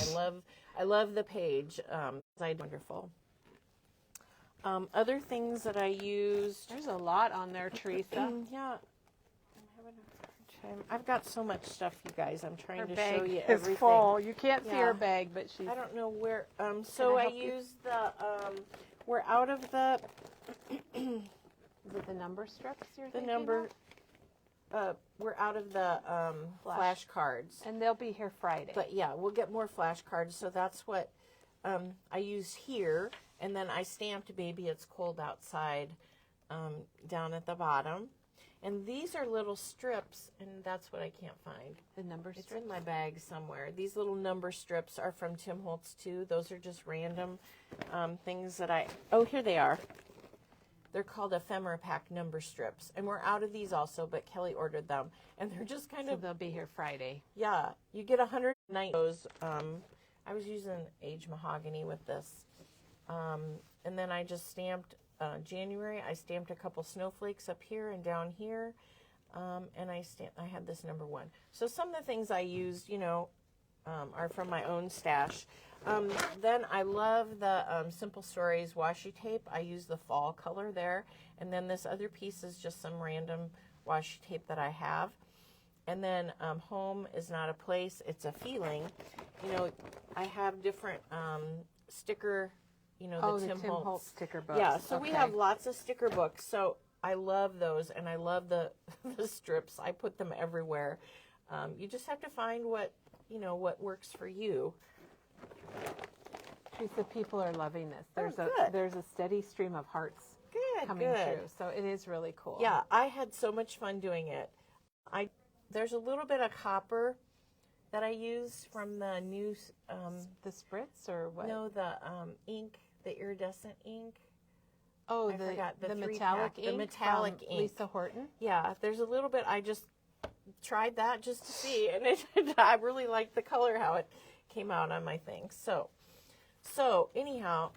I love the page. It's wonderful. Other things that I used. There's a lot on there, Teresa. Yeah, I'm having a hard time. I've got so much stuff, you guys. I'm trying Her to bag show you is everything. full. You can't see Yeah. her bag, but she's. I don't know where. So I help you? used the. We're out of the. Is it the number strips you're The thinking number. of? We're out of the flash cards. And they'll be here Friday. But yeah, we'll get more flashcards. So that's what I use here. And then I stamped Baby It's Cold Outside down at the bottom. And these are little strips, and that's what I can't find. the number It's strips. in my bag somewhere. These little number strips are from Tim Holtz too. Those are just random things that oh, here they are. They're called ephemera pack number strips. And we're out of these also, but Kelly ordered them. And they're just kind So of, they'll be here Friday. yeah, you get 190 of those. I was using aged mahogany with this. And then I just stamped January. I stamped a couple snowflakes up here and down here. And I had this number 1. So some of the things I used, are from my own stash. Then I love the Simple Stories washi tape. I use the fall color there. And then this other piece is just some random washi tape that I have. And then Home is Not a Place, It's a Feeling. I have different sticker, the Tim Holtz sticker books. Yeah, so we Okay. have lots of sticker books. So I love those, and I love the strips. I put them everywhere. You just have to find what works for you. Teresa, people are loving this. good. There's a steady stream of hearts coming Good. through. So it is really cool. Yeah, I had so much fun doing it. There's a little bit of copper that I used from the new The spritz or what? no, the ink, the iridescent ink. Oh, I forgot the metallic 3-pack, the ink. metallic from ink. Lisa Horton. Yeah, there's a little bit. I just tried that just to see, and I really liked the color, how it came out on my thing. So anyhow,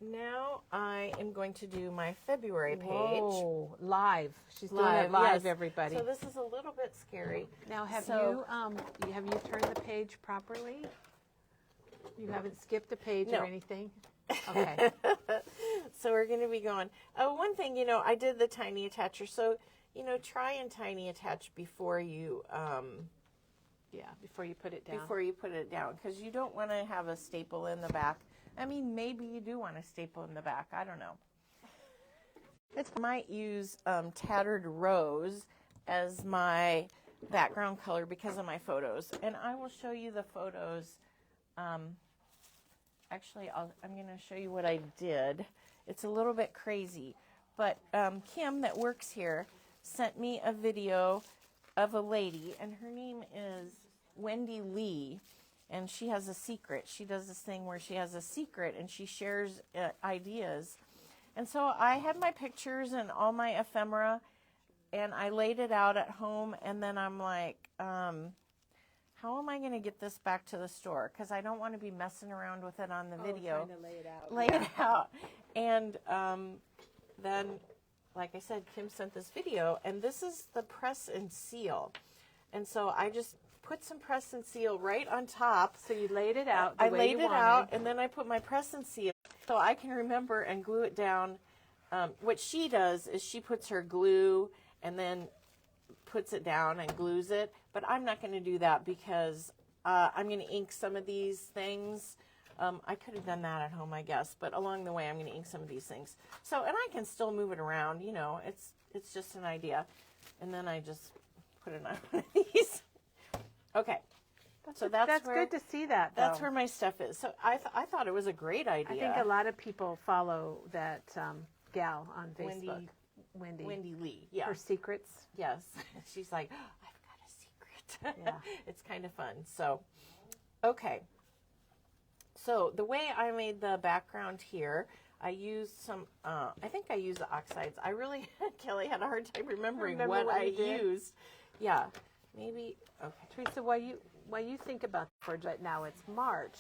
now I am going to do my February page. Whoa, live. She's doing it live, yes. everybody. So this is a little bit scary. Now, have So- you turned the page properly? You haven't skipped a page No. or anything? Okay. So we're going to be going. One thing, I did the tiny attacher. So, try and tiny attach before you Yeah, before you put it down. because you don't want to have a staple in the back. I mean, maybe you do want a staple in the back. I don't know. I might use Tattered Rose as my background color because of my photos. And I will show you the photos. Actually, I'm going to show you what I did. It's a little bit crazy. But Kim, that works here, sent me a video of a lady, and her name is Wendy Lee, and she has a secret. She does this thing where she has a secret, and she shares ideas. And so I had my pictures and all my ephemera, and I laid it out at home, and then I'm like, how am I going to get this back to the store? Because I don't want to be messing around with it on the video. Trying to lay it out. Lay it out. And then, like I said, Kim sent this video, and this is the press and seal. And so I just put some press and seal right on top. So you laid it out. I laid it out, and then I put my press and seal so I can remember and glue it down. What she does is she puts her glue and then puts it down and glues it. But I'm not going to do that because I'm going to ink some of these things. I could have done that at home, I guess. But along the way, I'm going to ink some of these things. So, and I can still move it around. It's just an idea. And then I just put it on one of these. Okay. So that's where, good to see that, though. that's where my stuff is. So I thought it was a great idea. I think a lot of people follow that gal on Facebook. Wendy Lee. Yeah. Her secrets. Yes. She's like, oh, I've got a secret. Yeah. It's kind of fun. So, okay. So the way I made the background here, I used some, I think I used the oxides. I really, Kelly had a hard time remembering what I used. Yeah. Maybe, okay. Teresa, while you think about but now it's March.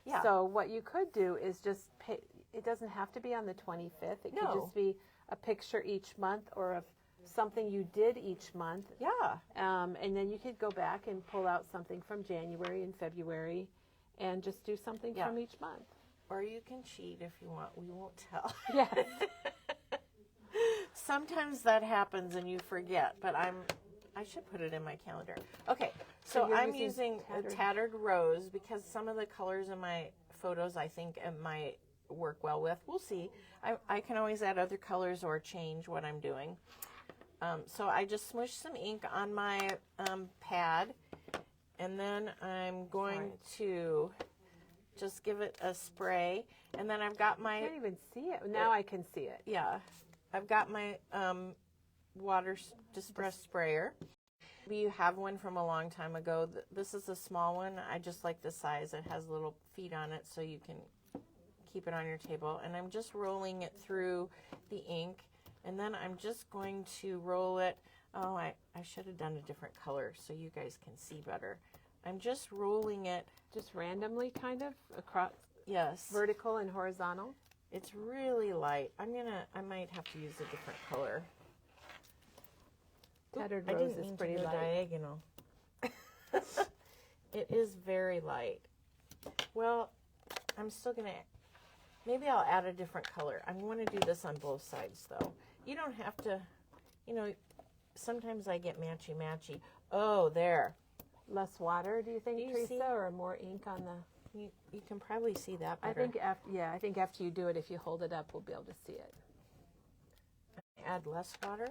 Yeah. So what you could do is just pay, it doesn't have to be on the 25th. It could just be a picture each month or of something you did each month. Yeah. And then you could go back and pull out something from January and February and just do something from each month. Or you can cheat if you want. We won't tell. Yes. Sometimes that happens and you forget, but I should put it in my calendar. Okay, so I'm using tattered rose because some of the colors in my photos I think it might work well with. We'll see. I can always add other colors or change what I'm doing. So I just smushed some ink on my pad, and then I'm going to just give it a spray, and then I've got my... I can't even see it. Now I can see it. Yeah. I've got my water distress sprayer. Maybe you have one from a long time ago. This is a small one. I just like the size. It has little feet on it so you can keep it on your table. And I'm just rolling it through the ink, and then I'm just going to roll it. Oh, I should have done a different color so you guys can see better. I'm just rolling it. Just randomly, kind of, across, Yes. vertical and horizontal. It's really light. I might have to use a different color. Tattered I rose didn't is mean pretty to go light. diagonal. It is very light. Well, I'm still gonna, maybe I'll add a different color. I'm gonna do this on both sides though. You don't have to, sometimes I get matchy-matchy. Oh, there. Less water, do you think, Do you Teresa, see? or more ink on the... You can probably see that I better. think I think after you do it, if you hold it up, we'll be able to see it. Add less water.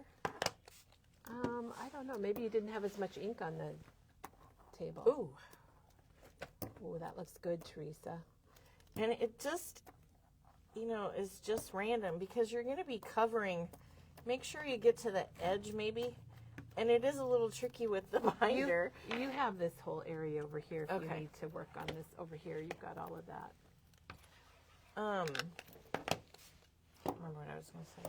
I don't know. Maybe you didn't have as much ink on the table. Ooh. Ooh, that looks good, Teresa. And it just, is just random because you're going to be covering. Make sure you get to the edge maybe. And it is a little tricky with the binder. You have this whole area over here if you Okay. need to work on this over here. You've got all of that. Can't remember what I was going to say.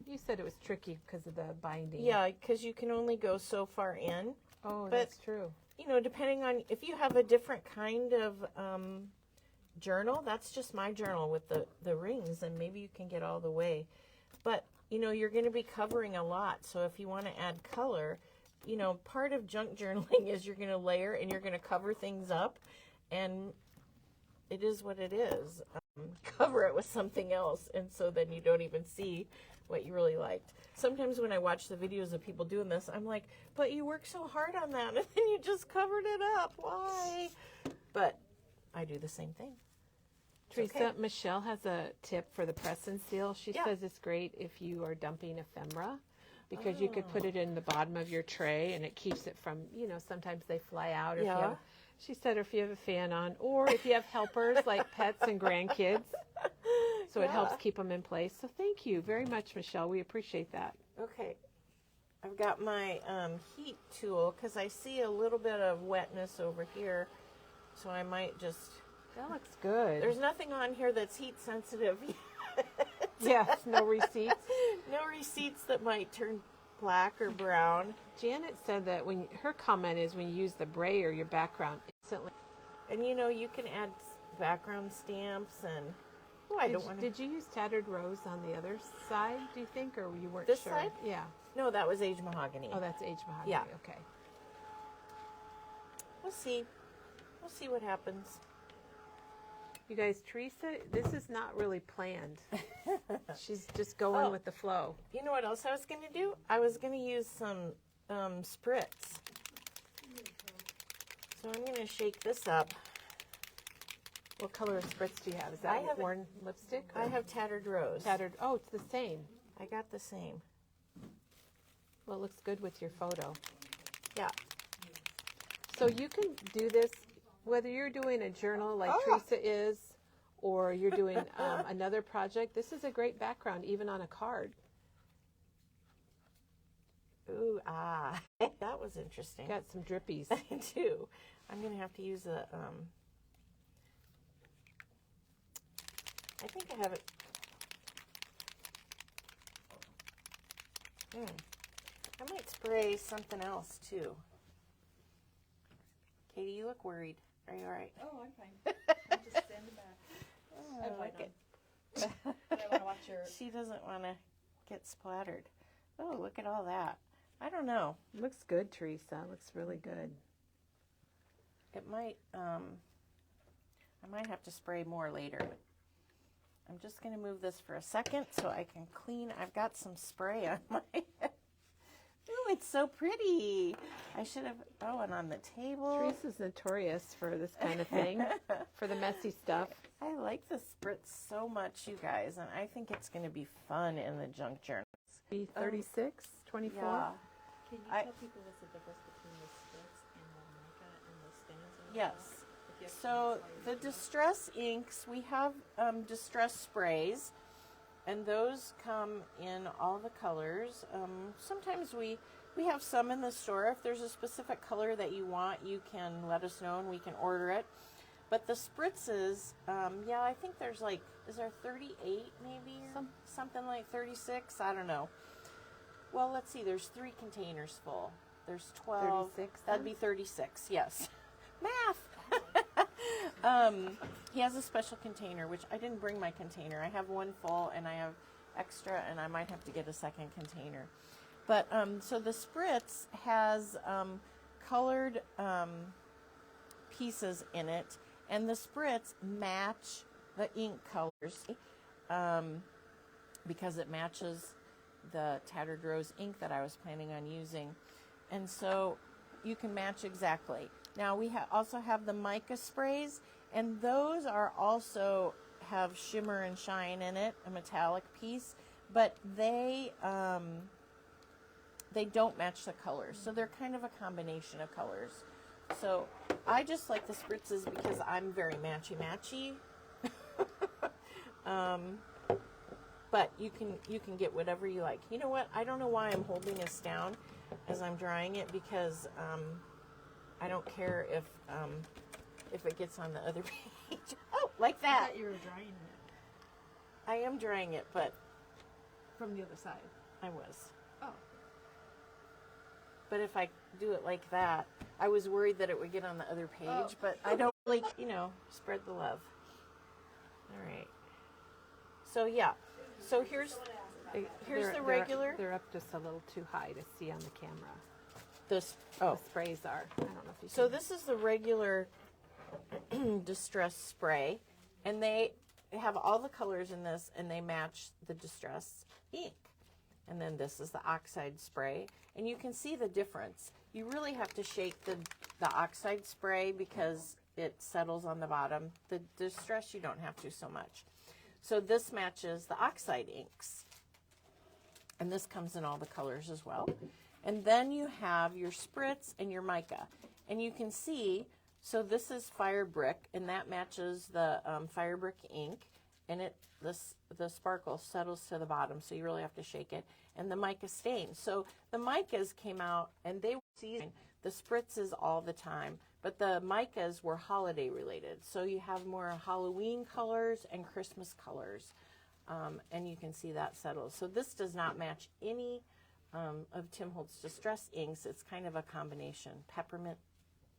You said it was tricky because of the binding. Yeah, because you can only go so far in. Oh, But- that's true. Depending on if you have a different kind of journal, that's just my journal with the rings, and maybe you can get all the way. But, you're going to be covering a lot. So if you want to add color, part of junk journaling is you're going to layer and you're going to cover things up. And it is what it is. Cover it with something else. And so then you don't even see what you really liked. Sometimes when I watch the videos of people doing this, I'm like, but you worked so hard on that and then you just covered it up. Why? But I do the same thing. Teresa, Michelle has a tip for the press and seal. She Yeah. says it's great if you are dumping ephemera because you could put it in the bottom of your tray and it keeps it from, sometimes they fly out. Or if you have, she said, or if you have a fan on, or if you have helpers like pets and grandkids. So it helps keep them in place. So thank you very much, Michelle. We appreciate that. Okay. I've got my heat tool because I see a little bit of wetness over here. So I might just... That looks good. There's nothing on here that's heat sensitive yet. Yes, no receipts. No receipts that might turn black or brown. Janet said that her comment is when you use the brayer, your background instantly. And you can add background stamps and... Oh, I don't want to... Did you use tattered rose on the other side, do you think, or you weren't This sure? side? Yeah. No, that was aged mahogany. Oh, that's aged mahogany. Yeah. Okay. We'll see. We'll see what happens. You guys, Teresa, this is not really planned. She's just going with the flow. You know what else I was going to do? I was going to use some spritz. So I'm going to shake this up. What color of spritz do you have? Is I that have worn lipstick? I have tattered rose. Tattered. Oh, it's the same. I got the same. Well, it looks good with your photo. Yeah. So you can do this whether you're doing a journal like Teresa is, or you're doing another project. This is a great background, even on a card. Ooh, that was interesting. Got some drippies. I do. I'm going to have to use a, I think I have it. I might spray something else too. Katie, you look worried. Are you all right? Oh, I'm fine. I'm just standing back. Oh, I have white look on. But I want to watch your. She doesn't want to get splattered. Oh, look at all that. I don't know. Looks good, Teresa. Looks really good. It might, I might have to spray more later. I'm just going to move this for a second so I can clean. I've got some spray on my head. Ooh, it's so pretty. I should have, and on the table. Teresa's notorious for this kind of thing, for the messy stuff. I like the spritz so much, you guys, and I think it's going to be fun in the junk journal. 36, 24. Yeah. Can you tell people what's the difference between the spritz and the mica and the stands? Yes. So the distress inks, we have distress sprays, and those come in all the colors. Sometimes we have some in the store. If there's a specific color that you want, you can let us know and we can order it. But the spritzes, I think there's like, is there 38 maybe? Something like 36? I don't know. Well, let's see. There's 3 containers full. There's 12. 36 That'd be 36, yes. Math! He has a special container, which I didn't bring my container. I have one full and I have extra, and I might have to get a second container. But so the spritz has colored pieces in it, and the spritz match the ink colors because it matches the Tattered Rose ink that I was planning on using. And so you can match exactly. Now we also have the mica sprays, and those are also have shimmer and shine in it, a metallic piece, but they don't match the colors. So they're kind of a combination of colors. So I just like the spritzes because I'm very matchy-matchy. But you can get whatever you like. You know what? I don't know why I'm holding this down as I'm drying it, because I don't care if it gets on the other page. Oh, like I that. thought you were drying it I am drying it, but from the other side. I was. Oh. But if I do it like that, I was worried that it would get on the other page, but I don't really, spread the love. All right. So yeah. So here's the regular. They're up just a little too high to see on the camera. The Sprays are. I don't know if you So can. this is the regular distress spray, and they have all the colors in this, and they match the distress ink. And then this is the oxide spray, and you can see the difference. You really have to shake the oxide spray because it settles on the bottom. The distress, you don't have to so much. So this matches the oxide inks, and this comes in all the colors as well. And then you have your spritz and your mica, and you can see, so this is fire brick, and that matches the fire brick ink, and the sparkle settles to the bottom, so you really have to shake it. And the mica stain. So the micas came out, and they were seasoned. The spritzes all the time, but the micas were holiday related. So you have more Halloween colors and Christmas colors, and you can see that settles. So this does not match any of Tim Holtz Distress inks. It's kind of a combination. Peppermint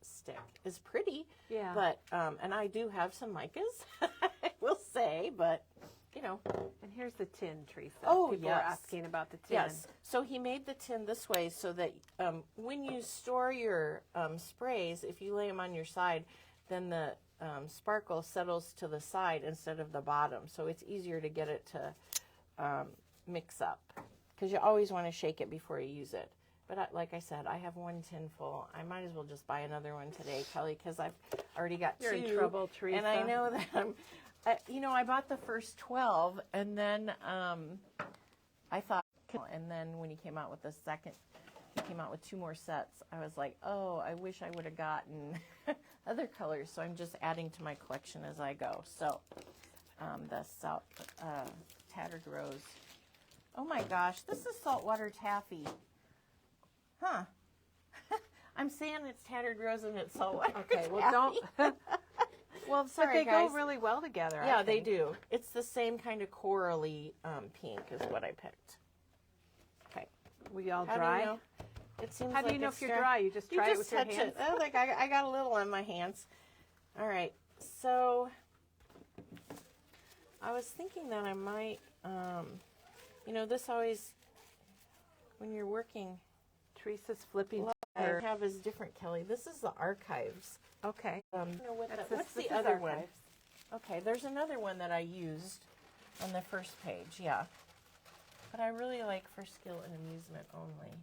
stick is pretty, Yeah. but and I do have some micas, I will say, but And here's the tin, Teresa. Oh, People yes. are asking about the tin. Yes. So he made the tin this way so that when you store your sprays, if you lay them on your side, then the sparkle settles to the side instead of the bottom. So it's easier to get it to mix up, because you always want to shake it before you use it. But like I said, I have one tin full. I might as well just buy another one today, Kelly, because I've already got You're 2. in trouble, Teresa. And I know that I bought the first 12, and then I thought, and then when he came out with the second he came out with 2 more sets. I was like, oh, I wish I would have gotten other colors. So I'm just adding to my collection as I go. So the Tattered Rose. Oh my gosh, this is saltwater taffy. Huh. I'm saying it's Tattered Rose and it's saltwater Okay, well, taffy. don't. Well, Sorry, but they guys. go really well together. Yeah, I they think. do. It's the same kind of corally pink is what I picked. Okay. We all How do dry. you know? It seems How do like you know it's if you're dry? You just try it with your touch hands. it. Oh, like I got a little on my hands. All right. So I was thinking that I might, this always, when you're working, Teresa's flipping. what I her. have is different, Kelly. This is the archives. Okay. What's this the is other one? archives. Okay, there's another one that I used on the first page, yeah. But I really like for skill and amusement only.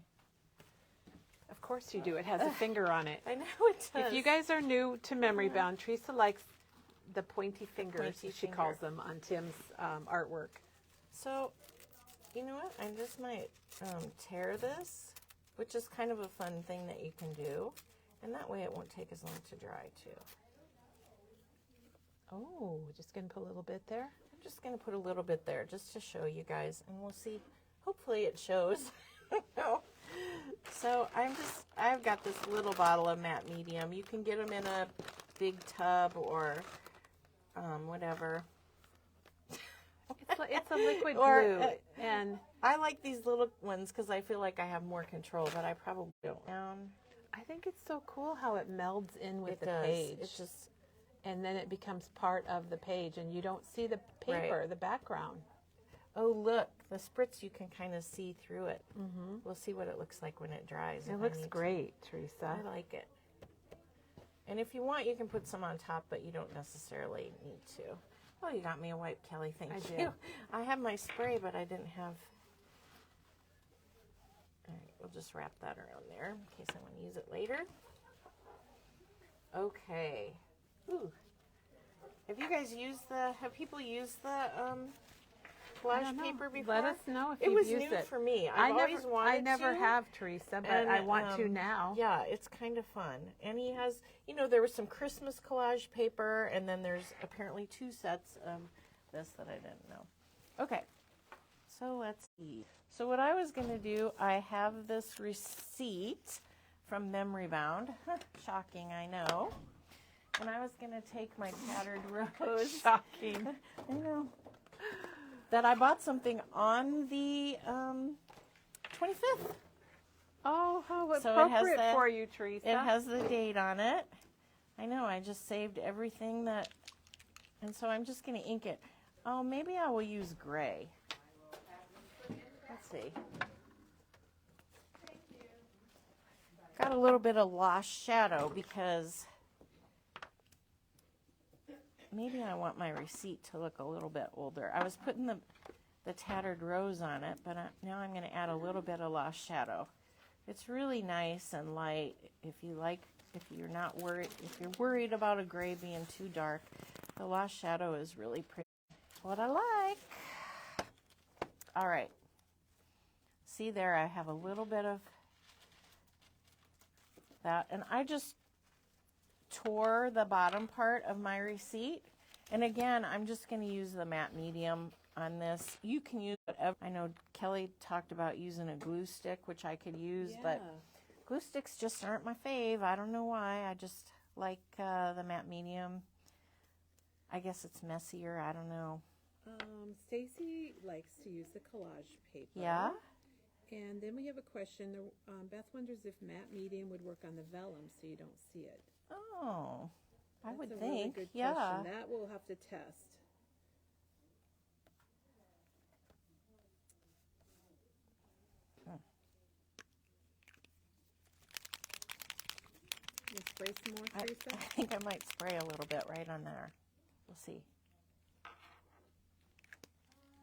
Of course you do. It has a finger on it. I know it does. If you guys are new to Memory Bound, Teresa likes the pointy fingers, pointy she finger. calls them, on Tim's artwork. So, you know what? I just might tear this, which is kind of a fun thing that you can do. And that way it won't take as long to dry, too. Oh, just going to put a little bit there. I'm just going to put a little bit there just to show you guys. And we'll see. Hopefully it shows. No. So I've got this little bottle of matte medium. You can get them in a big tub or whatever. It's a liquid Or, glue, and I like these little ones because I feel like I have more control, but I probably don't. I think it's so cool how it melds in with It the does. page. It just, And then it becomes part of the page, and you don't see the paper, the background. oh look, the spritz, you can kind of see through it. Mm-hmm. We'll see what it looks like when it dries. It looks great, Teresa. I like it. And if you want, you can put some on top, but you don't necessarily need to. Oh, you got me a wipe, Kelly. Thank you. did. I have my spray, but I didn't have. All right, we'll just wrap that around there in case I want to use it later. Okay. Ooh. Have people used the collage paper before? Let us know if It you've was used new it. for me. I've always wanted I never to. have, Teresa, but And, I want to now. Yeah, it's kind of fun. And he has, there was some Christmas collage paper, and then there's apparently 2 sets of this that I didn't know. Okay, so let's see. So what I was going to do, I have this receipt from Memory Bound. Shocking, I know. And I was going to take my Tattered Rose. Shocking. I know. That I bought something on the 25th. Oh, how So it has appropriate that- for you, Teresa. It has the date on it. I know, I just saved everything that, and so I'm just going to ink it. Oh, maybe I will use gray. Let's see. Got a little bit of lost shadow because maybe I want my receipt to look a little bit older. I was putting the Tattered Rose on it, but now I'm going to add a little bit of lost shadow. It's really nice and light. If you're not worried, if you're worried about a gray being too dark, the lost shadow is really pretty. What I like. All right. See there, I have a little bit of that, and I just tore the bottom part of my receipt. And again, I'm just going to use the matte medium on this. You can use whatever. I know Kelly talked about using a glue stick, which I could use, but glue sticks just aren't my fave. I don't know why. I just like the matte medium. I guess it's messier. I don't know. Stacy likes to use the collage paper. Yeah? And then we have a question. Beth wonders if matte medium would work on the vellum so you don't see it. Oh, I That's would a think. really good Yeah. question. That we'll have to test. You spray some more, I Teresa? think I might spray a little bit right on there. We'll see.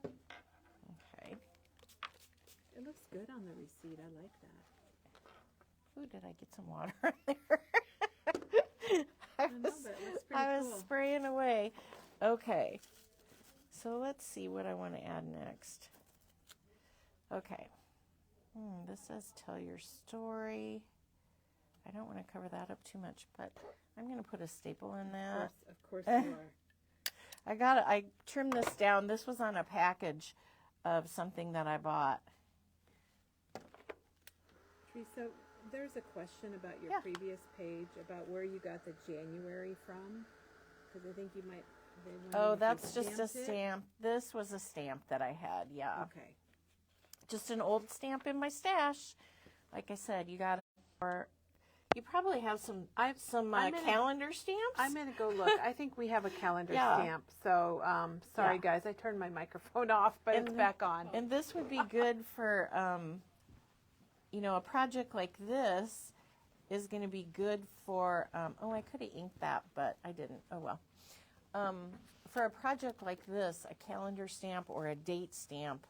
Okay. It looks good on the receipt. I like that. Ooh, did I get some water on there? I know, but it looks pretty I was cool. spraying away. Okay. So let's see what I want to add next. Okay. This says tell your story. I don't want to cover that up too much, but I'm going to put a staple in that. Of course you are. I trimmed this down. This was on a package of something that I bought. Teresa, there's a question about your Yeah. previous page about where you got the January from, because I think you might. they wondered Oh, if you that's just a stamped it. stamp. This was a stamp that I had, yeah. Okay. Just an old stamp in my stash. Like I said, you got, or you probably have some I'm gonna- calendar stamps. I'm going to go look. I think we have a calendar Yeah. stamp. So, sorry Yeah. guys, I turned my microphone off, but it's And- back on. And this would be good for, a project like this is going to be good for, I could have inked that, but I didn't. Oh, well. For a project like this, a calendar stamp or a date stamp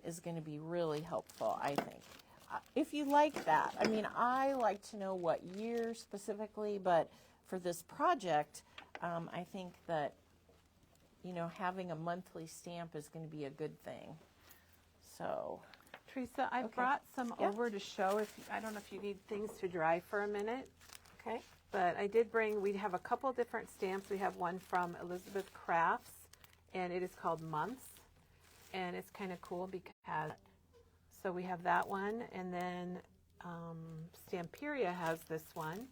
is going to be really helpful, I think. If you like that. I mean, I like to know what year specifically, but for this project, I think that, having a monthly stamp is going to be a good thing. So, Teresa, I Okay. brought some Yeah. over to show. I don't know if you need things to dry for a minute, okay. but I did bring. We have a couple different stamps. We have one from Elizabeth Crafts, and it is called Months, and it's kind of cool because. So we have that one, and then Stamperia has this one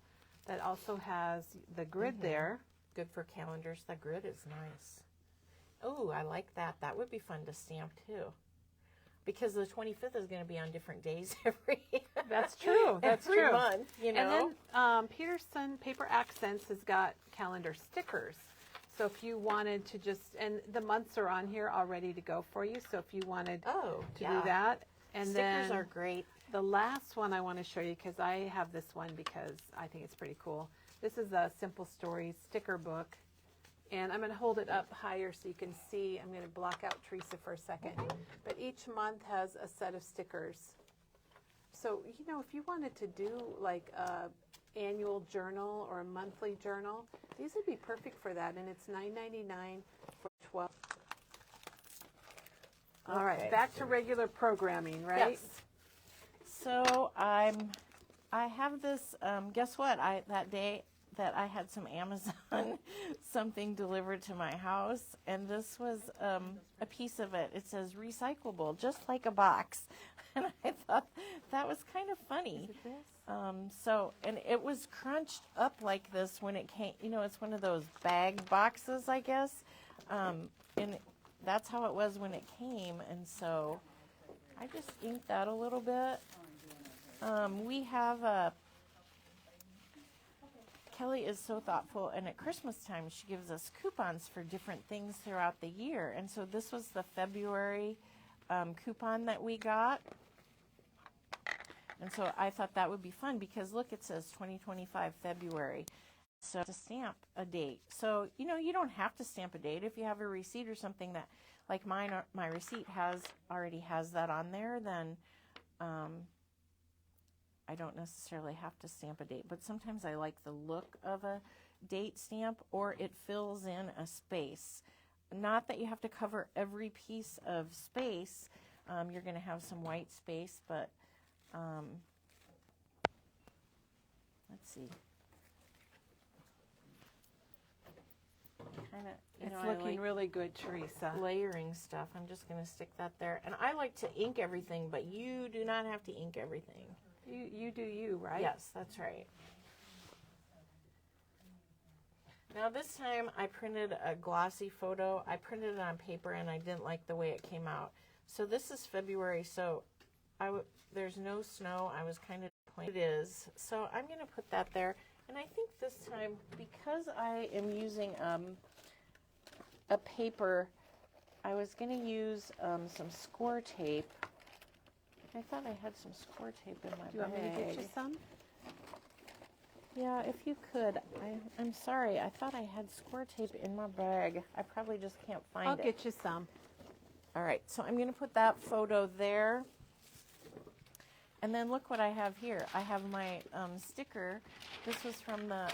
that also has the grid there. Good for calendars. The grid is nice. Oh, I like that. That would be fun to stamp too. Because the 25th is going to be on different days every That's true. That's every true. month, And then Peterson Paper Accents has got calendar stickers. So if you wanted to just, and the months are on here all ready to go for you. So if you wanted Oh, to yeah. do that, and Stickers then are great. the last one I want to show you, because I have this one because I think it's pretty cool. This is a Simple Stories sticker book, and I'm going to hold it up higher so you can see. I'm going to block out Teresa for a second. But each month has a set of stickers. So, if you wanted to do like a annual journal or a monthly journal, these would be perfect for that, and it's $9.99 for 12. All right, Okay. back to regular programming, right? Yes. So I have this. Guess what? That day that I had some Amazon something delivered to my house, and this was a piece of it. It says recyclable, just like a box, and I thought that was kind of funny. Is it this? And it was crunched up like this when it came. It's one of those bag boxes, I guess, and that's how it was when it came. And so I just inked that a little bit. We have Kelly is so thoughtful, and at Christmas time she gives us coupons for different things throughout the year. And so this was the February coupon that we got. And so I thought that would be fun because look, it says 2025 February. So to stamp a date. So, you don't have to stamp a date. If you have a receipt or something that, like mine, my receipt already has that on there, then I don't necessarily have to stamp a date. But sometimes I like the look of a date stamp, or it fills in a space. Not that you have to cover every piece of space. You're going to have some white space, but let's see. Kind of, It's I looking like really good, Teresa. layering stuff. I'm just going to stick that there. And I like to ink everything, but you do not have to ink everything. You do you, right? Yes, that's right. Now this time I printed a glossy photo. I printed it on paper and I didn't like the way it came out. So this is February, so there's no snow. I was kind of disappointed. It is. So I'm going to put that there. And I think this time, because I am using a paper, I was going to use some score tape. I thought I had some score tape in my Do you want me to get you some? Yeah, if you could. I'm sorry. I thought I had score tape in my bag. I probably just can't find I'll it. get you some. All right, so I'm going to put that photo there. And then look what I have here. I have my sticker. This was from the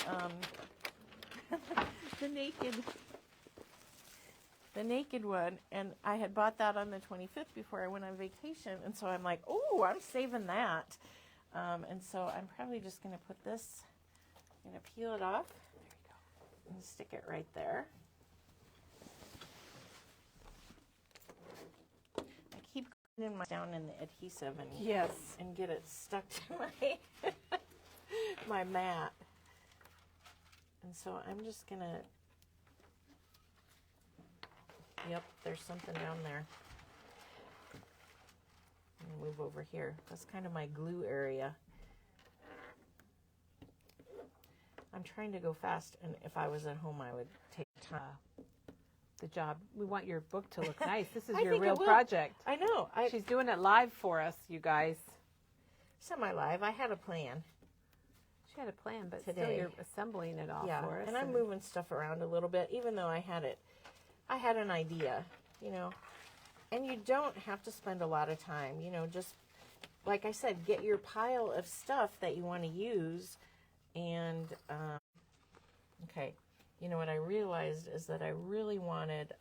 naked. the naked one, and I had bought that on the 25th before I went on vacation, and so I'm like, oh, I'm saving that. And so I'm probably just going to put this, I'm going to peel it off. There you go. And stick it right there. I keep putting my down in the adhesive and get it stuck to my my mat. And so I'm just going to, yep, there's something down there. I'm gonna move over here. That's kind of my glue area. I'm trying to go fast, and if I was at home, I would take time. The job. We want your book to look nice. This is I your think it real will. project. I know. She's doing it live for us, you guys. Semi-live. I had a plan. She had a plan, but Today. still you're assembling it all for us. And I'm moving stuff around a little bit, even though I had an idea, you know. And you don't have to spend a lot of time, you know, just, like I said, get your pile of stuff that you want to use. And, okay, you know what I realized is that I really wanted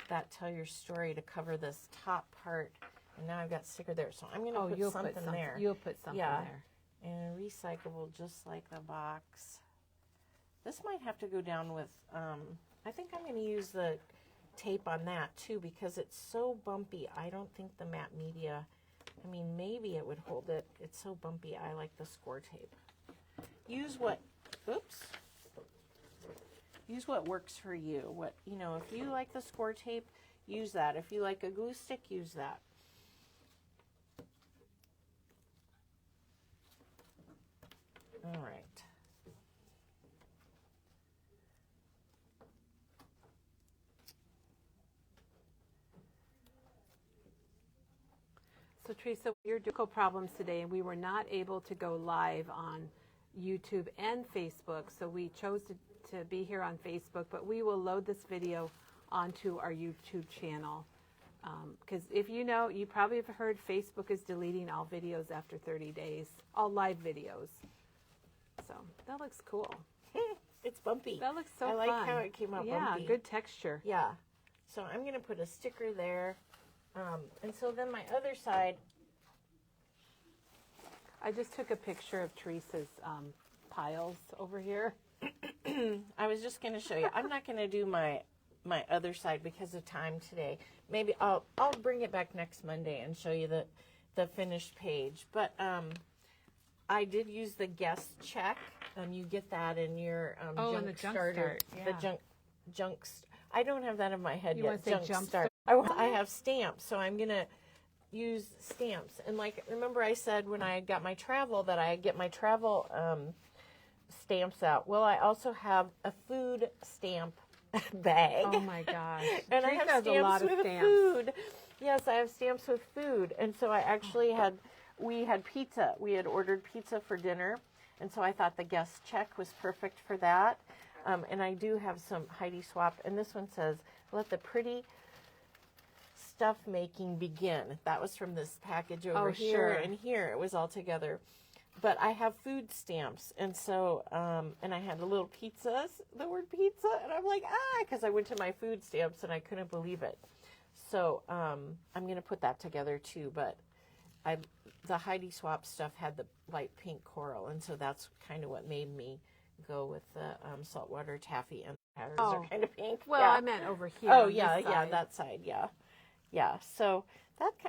that Tell Your Story to cover this top part. And now I've got sticker there. So I'm going to put something there. You'll put something there. And recyclable, just like the box. This might have to go down with, I think I'm going to use the tape on that too, because it's so bumpy. I don't think the matte media, I mean, maybe it would hold it. It's so bumpy. I like the score tape. Use what works for you. What, you know, if you like the score tape, use that. If you like a glue stick, use that. All right. So Teresa, your difficult problems today, and we were not able to go live on YouTube and Facebook, so we chose to be here on Facebook, but we will load this video onto our YouTube channel. Because if you know, you probably have heard Facebook is deleting all videos after 30 days, all live videos. So that looks cool. It's bumpy. That looks so I fun. like how it came out bumpy. Yeah, good texture. Yeah. So I'm going to put a sticker there. And so then my other side. I just took a picture of Teresa's piles over here. I was just going to show you. I'm not going to do my other side because of time today. Maybe I'll bring it back next Monday and show you the finished page. But I did use the guest check. You get that in your in the junk start. Yeah. The junk. I don't have that in my head You yet. want to say jump start. I have stamps, so I'm going to use stamps. And like, remember I said when I got my travel that I get my travel stamps out. Well, I also have a food stamp bag. Oh my gosh. And Teresa I have has stamps a lot of with stamps. food. Yes, I have stamps with food. And so I actually we had pizza. We had ordered pizza for dinner. And so I thought the guest check was perfect for that. And I do have some Heidi Swap. And this one says, let the pretty stuff making begin. That was from this package over here. Sure. And here it was all together. But I have food stamps. And so, and I had a little pizzas, the word pizza. And I'm like, because I went to my food stamps and I couldn't believe it. So I'm going to put that together too. But the Heidi Swap stuff had the light pink coral. And so that's kind of what made me go with the saltwater taffy, and the patterns are kind of pink. Well, yeah. I meant over here. Oh, on yeah, this yeah, side. that side, yeah. Yeah, so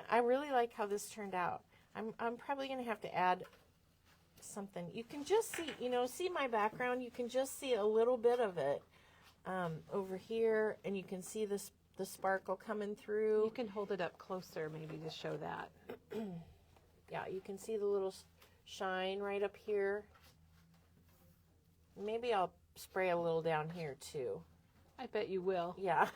I really like how this turned out. I'm probably going to have to add something. You can just see, see my background. You can just see a little bit of it over here, and you can see the sparkle coming through. You can hold it up closer maybe to show that. Yeah, you can see the little shine right up here. Maybe I'll spray a little down here too. I bet you will. Yeah.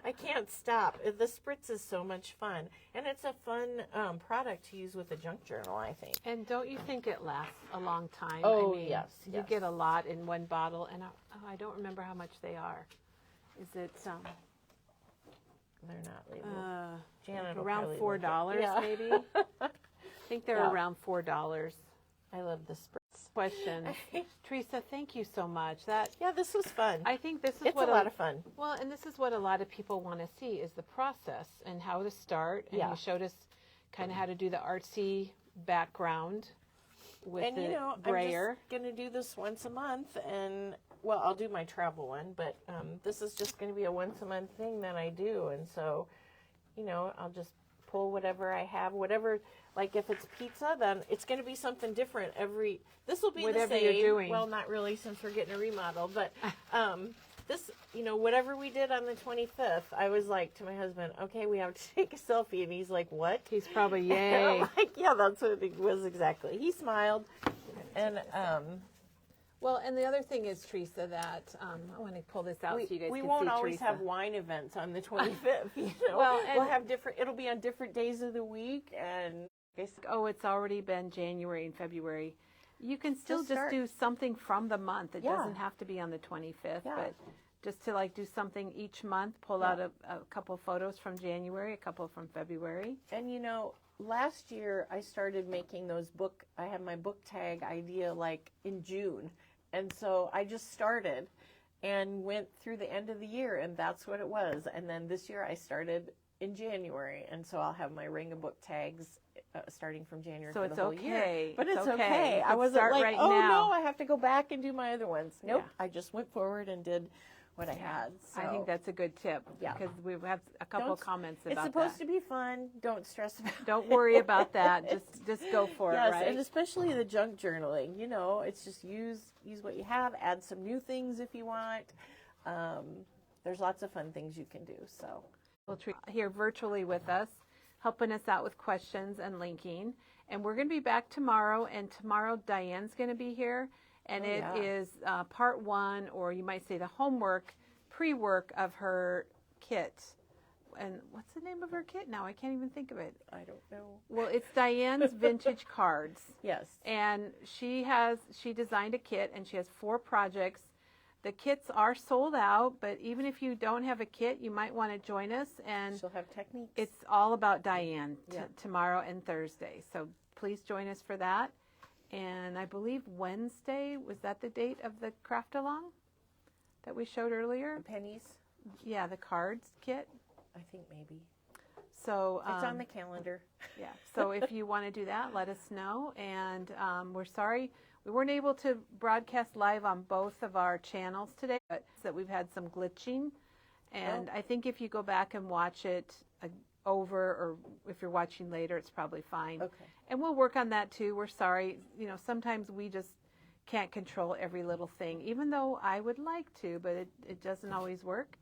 I can't stop. The spritz is so much fun. And it's a fun product to use with a junk journal, I think. And don't you think it lasts a long time? Oh, I mean, yes, You yes. get a lot in one bottle, and I don't remember how much they are. Is it They're not labeled. Janet will around probably $4 look it. Yeah. maybe? I think they're Yeah. around $4. I love the spritz. questions. Teresa, thank you so much. Yeah, this was fun. I think this is It's what a lot of fun. Well, and this is what a lot of people want to see is the process and how to start. And Yeah. you showed us kind of how to do the artsy background with And the you know, brayer. I'm just going to do this once a month, and well, I'll do my travel one, but this is just going to be a once a month thing that I do, and so, you know, I'll just pull whatever I have, whatever. Like if it's pizza, then it's going to be something different every. This will be Whatever the you're same. doing. Well, not really, since we're getting a remodel, but this, you know, whatever we did on the 25th, I was like to my husband, okay, we have to take a selfie, and he's like, what? He's probably And yay. I'm like, yeah, that's what it was exactly. He smiled, and Well, and the other thing is, Teresa, that I want to pull this out so you guys we can won't see always Teresa. have wine events on the 25th. You know, Well, and- we'll have different. It'll be on different days of the week, and Oh, it's already been January and February. You can still just start. do something from the month. It Yeah. doesn't have to be on the 25th, Yeah. but just to like do something each month, pull out a couple photos from January, a couple from February. And you know, last year I started making those book. I had my book tag idea like in June, and so I just started and went through the end of the year, and that's what it was. And then this year I started in January, and so I'll have my ring of book tags starting from January So for it's the whole okay. year. But It's it's okay. okay. You I can wasn't start like, right oh now. no, I have to go back and do my other ones. Nope. Yeah. I just went forward and did what I had. So I think that's a good tip Yeah. because we've had a couple Don't- comments it's about supposed that. to be fun. Don't stress about Don't worry about that. Just go for yes, it, right? and especially the junk journaling. You know, it's just use what you have. Add some new things if you want. There's lots of fun things you can do. So Well, here virtually with us, helping us out with questions and linking. And we're going to be back tomorrow. And tomorrow Diane's going to be here. And it is part one, or you might say the homework, pre-work of her kit. And what's the name of her kit now? I can't even think of it. I don't know. Well, it's Diane's Vintage Cards. Yes. And she designed a kit, and she has 4 projects. The kits are sold out, but even if you don't have a kit, you might want to join us. And She'll have techniques. it's all about Diane Yeah. tomorrow and Thursday. So please join us for that. And I believe Wednesday, was that the date of the craft along that we showed earlier? pennies. Yeah, the cards kit. I think maybe So it's on the calendar. yeah. So if you want to do that, let us know. And we're sorry we weren't able to broadcast live on both of our channels today, but that we've had some glitching. And I think if you go back and watch it over, or if you're watching later, it's probably fine. Okay. And we'll work on that too. We're sorry. You know, sometimes we just can't control every little thing, even though I would like to, but it doesn't always work.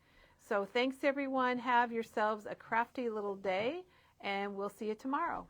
So thanks everyone. Have yourselves a crafty little day, and we'll see you tomorrow.